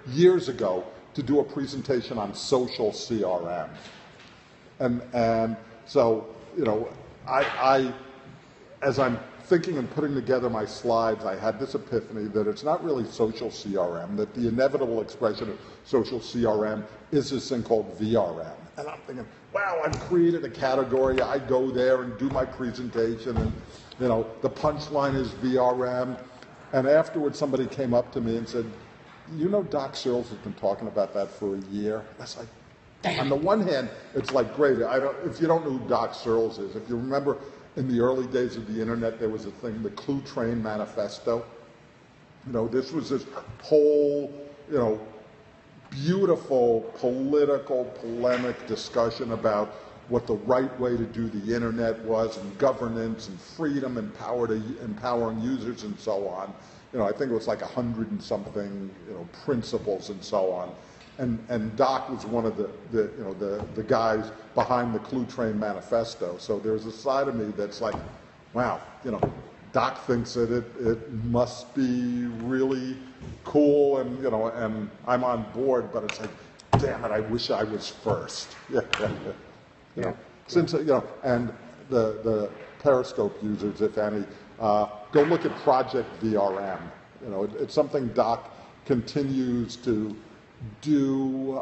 years ago to do a presentation on social CRM, and so I as I'm thinking and putting together my slides, I had this epiphany that it's not really social CRM, that the inevitable expression of social CRM is this thing called VRM. And I'm thinking, wow, I've created a category, I go there and do my presentation, and the punchline is VRM. And afterwards somebody came up to me and said, Doc Searles has been talking about that for a year. That's like, on the one hand, it's like great. If you don't know who Doc Searles is, if you remember in the early days of the internet, there was a thing, the Clue Train Manifesto. This was this whole, beautiful political polemic discussion about what the right way to do the internet was, and governance and freedom, empowering users and so on. I think it was like 100 and something, principles and so on. And Doc was one of the guys behind the Clue Train Manifesto. So there's a side of me that's like, wow, Doc thinks that it must be really cool, and I'm on board, but it's like, damn it, I wish I was first. Yeah. Since and the Periscope users, if any, go look at Project VRM. It's something Doc continues to do,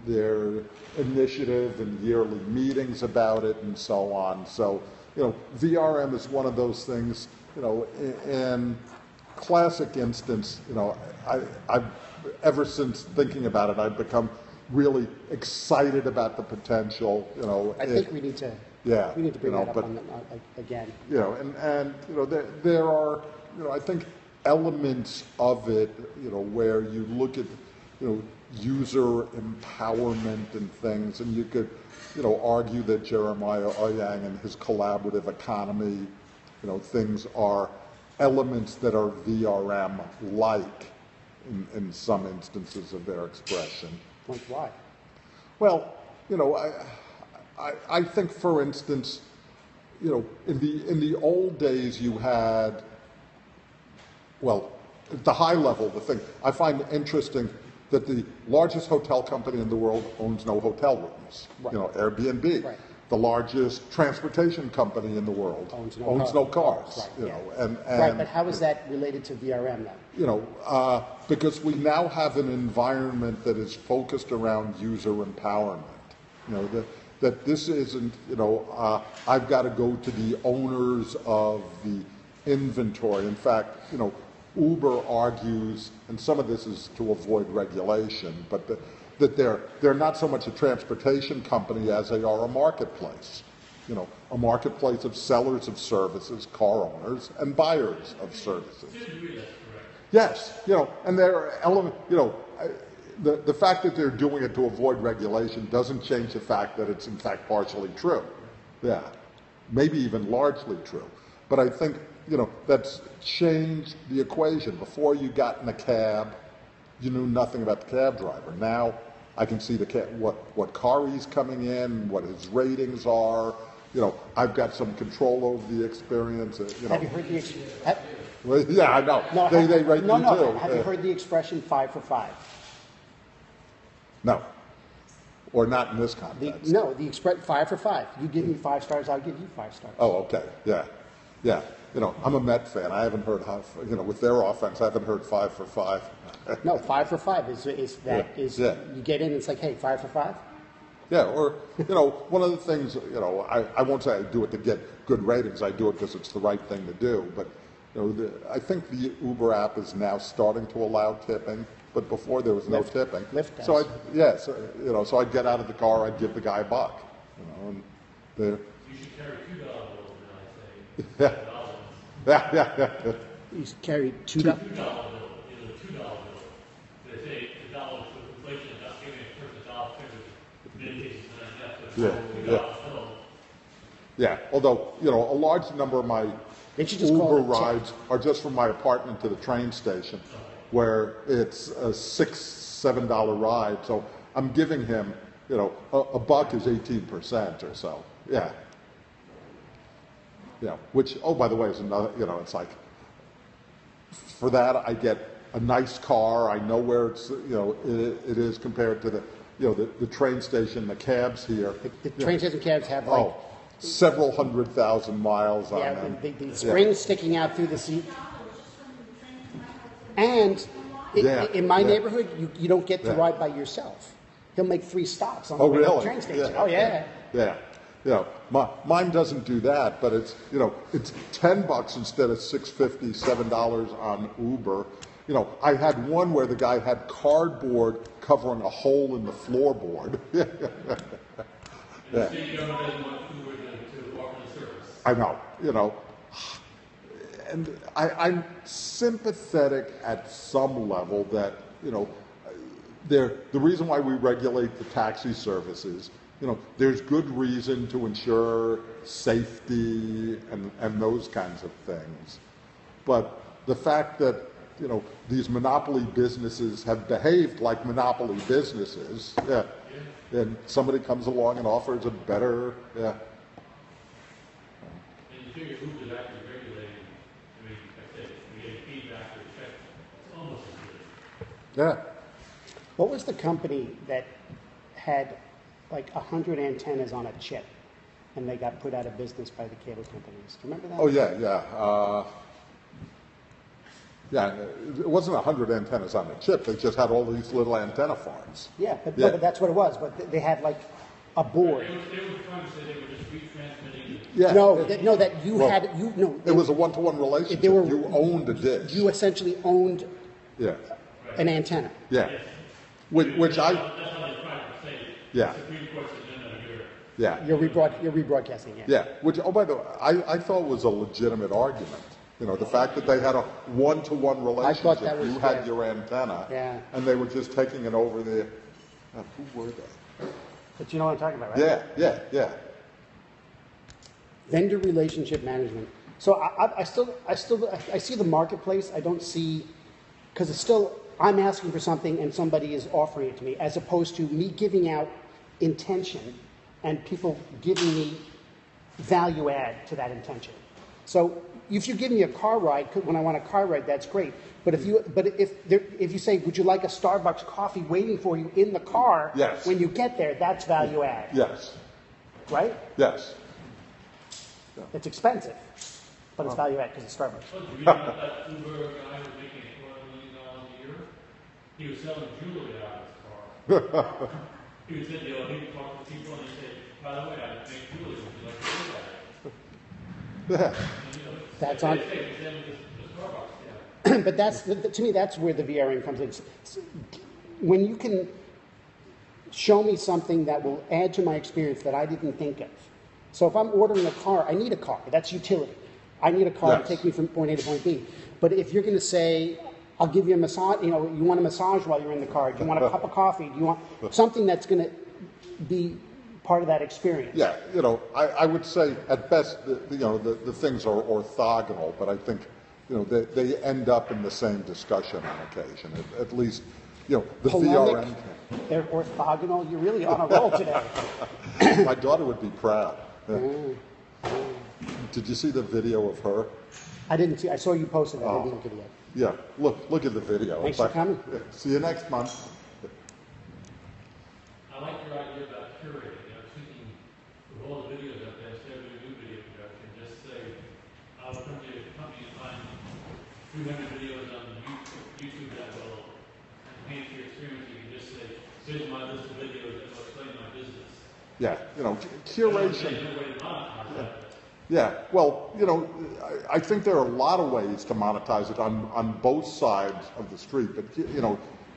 their initiative and yearly meetings about it and so on. So, VRM is one of those things, in classic instance, I've ever since thinking about it, I've become really excited about the potential, I think we need to. Yeah, We need to bring that up but- again. There are, I think elements of it, where you look at, user empowerment and things, and you could, argue that Jeremiah Oyang and his collaborative economy, things are elements that are VRM-like in some instances of their expression. Like why? Well, I think, for instance, in the old days you had, well, at the high level, the thing I find interesting that the largest hotel company in the world owns no hotel rooms. Right. You know, Airbnb. Right. The largest transportation company in the world Owns no cars. Right, You yeah. know, and Right, but how is that related to VRM then? you know, because we now have an environment that is focused around user empowerment. You know, that this isn't, you know, I've got to go to the owners of the inventory. In fact, you know, Uber argues, and some of this is to avoid regulation, but that they're not so much a transportation company as they are a marketplace. You know, a marketplace of sellers of services, car owners, and buyers of services. Yes, you know, and there are elements, you know, the fact that they're doing it to avoid regulation doesn't change the fact that it's in fact partially true. Yeah, maybe even largely true. But I think, you know, that's changed the equation. Before you got in a cab, you knew nothing about the cab driver. Now I can see what car he's coming in, what his ratings are. You know, I've got some control over the experience. You know. Have you heard the Well, yeah, I know. no, They rate no, me no. too. Have you heard the expression 5 for 5? No. Or not in this context. The expression 5 for 5. You give me 5 stars, I'll give you 5 stars. Oh, okay. Yeah. Yeah. You know, I'm a Met fan. I haven't heard how, you know, with their offense, I haven't heard 5 for 5. No, 5 for 5 is Yeah. you get in, it's like, hey, 5 for 5? Yeah, or, you know, one of the things, you know, I won't say I do it to get good ratings. I do it because it's the right thing to do. But, you know, I think the Uber app is now starting to allow tipping, but before there was no tipping. Lyft does. So, you know, so I'd get out of the car, I'd give the guy a buck. You know, and You should carry $2 bills, and I say, yeah. You carry $2. $2 bill, $2 bill. They say the dollar with inflation is not giving a person dollar figures. Many cases, that's Yeah, $2 yeah. bill. Yeah, although, you know, a large number of my They should just call Uber it a tip. rides are just from my apartment to the train station, where it's a $6, $7 ride. So I'm giving him, you know, a buck is 18% or so. Yeah. Yeah, which, oh, by the way, is another, you know, it's like, for that I get a nice car. I know where it's, you know, it is compared to the, you know, the train station, the cabs here. The train station cabs have like several 100,000 miles on them. the springs sticking out through the seat. And in my neighborhood, you don't get to ride by yourself. He'll make 3 stops on the way to the train station. Yeah. Oh, yeah. Yeah. You know, mine doesn't do that, but it's, you know, it's $10 instead of $6.50, $7 on Uber. You know, I had one where the guy had cardboard covering a hole in the floorboard. And the state government doesn't want Uber to offer the service. I know, you know. And I'm sympathetic at some level that, you know, the reason why we regulate the taxi services, you know, there's good reason to ensure safety and those kinds of things. But the fact that, you know, these monopoly businesses have behaved like monopoly businesses, and somebody comes along and offers a better, And you figure Uber is actually regulating, I mean, like I said, you're getting feedback or check, it's almost as good. yeah. What was the company that had like 100 antennas on a chip and they got put out of business by the cable companies? Do you remember that? Oh, yeah. Yeah, it wasn't 100 antennas on a chip. They just had all these little antenna farms. Yeah, but that's what it was. But they had like a board. They were trying to say they were just retransmitting. Yeah. It was a one-to-one relationship. You owned a dish. You essentially owned Yeah. an antenna. Yeah. Which I. That's how they tried to say it. Yeah. The Supreme Court said, no, Yeah. You're rebroadcasting it. Yeah. Which, oh, by the way, I thought was a legitimate argument. You know, the fact that they had a one-to-one relationship. that was you had fair. your antenna. Yeah. And they were just taking it over there. Who were they? But you know what I'm talking about, right? Yeah. Vendor relationship management. So I see the marketplace. I don't see, because it's still, I'm asking for something and somebody is offering it to me, as opposed to me giving out intention and people giving me value add to that intention. So if you give me a car ride when I want a car ride, that's great. But if you say, would you like a Starbucks coffee waiting for you in the car Yes. when you get there, that's value add. Yes. Right? Yes. It's expensive, but it's value add because it's Starbucks. Well, do you know that Uber guy was making $4 million a year? He was selling jewelry out of his car. He would say, he would talk to people and he'd say, by the way, I make jewelry, would you like to do that? Yeah. And, That's on. the Starbucks, yeah. But that's to me, that's where the VRM comes in. When you can show me something that will add to my experience that I didn't think of. So if I'm ordering a car, I need a car. That's utility. I need a car to take me from point A to point B. But if you're going to say, I'll give you a massage, you want a massage while you're in the car. Do you want a cup of coffee? Do you want something that's going to be part of that experience? Yeah, I would say at best, the things are orthogonal, but I think, they end up in the same discussion on occasion. At least, the Polemic, VRM. they're orthogonal. You're really on a roll today. My daughter would be proud. Yeah. Did you see the video of her? I didn't see. I saw you posted that. I didn't look at it yet. Yeah, look at the video. Thanks for coming. See you next month. I like your idea about curating. I was thinking, with all the videos out there, instead of doing new video production, just say, I'll come to your company and find 300 videos on YouTube that will enhance your experience. You can just say, here's my list of videos that will explain my business. Yeah, curation. There's no way to monetize that. Yeah, well, I think there are a lot of ways to monetize it on both sides of the street, but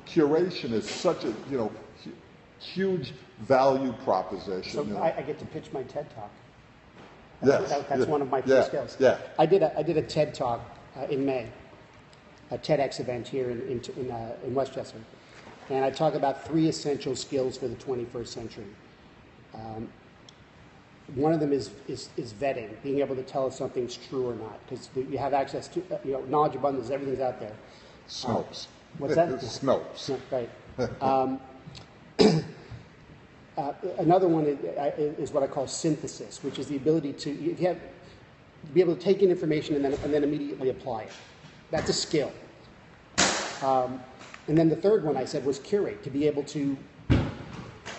curation is such a huge value proposition. So I get to pitch my TED Talk. Yes, That's one of my key skills. Yeah. I did a TED Talk in May, a TEDx event here in Westchester, and I talk about 3 essential skills for the 21st century. One of them is vetting, being able to tell if something's true or not, because you have access to knowledge abundance. Everything's out there. Snopes. What's that? Snopes. Right. Another one is what I call synthesis, which is the ability to be able to take in information and then immediately apply it. That's a skill. And then the third one I said was curate, to be able to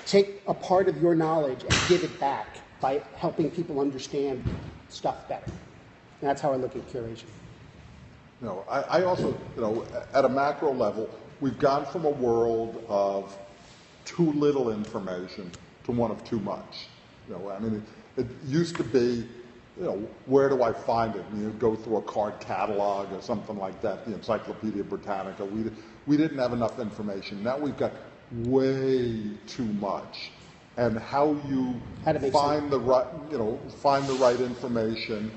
take a part of your knowledge and give it back by helping people understand stuff better. And that's how I look at curation. I also, at a macro level, we've gone from a world of too little information to one of too much. It used to be, where do I find it? And you go through a card catalog or something like that, the Encyclopedia Britannica. We didn't have enough information. Now we've got way too much. And how you find the right information.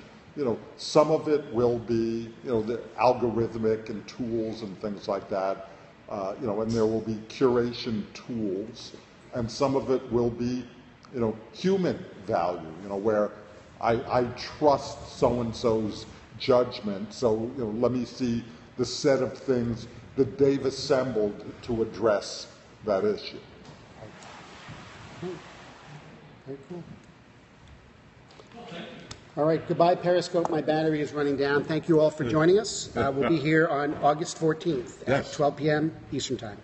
Some of it will be, the algorithmic and tools and things like that. And there will be curation tools, and some of it will be, human value. Where I trust so and so's judgment. So let me see the set of things that they've assembled to address that issue. Very cool. All right, goodbye, Periscope. My battery is running down. Thank you all for joining us. We'll be here on August 14th at 12 p.m. Eastern Time.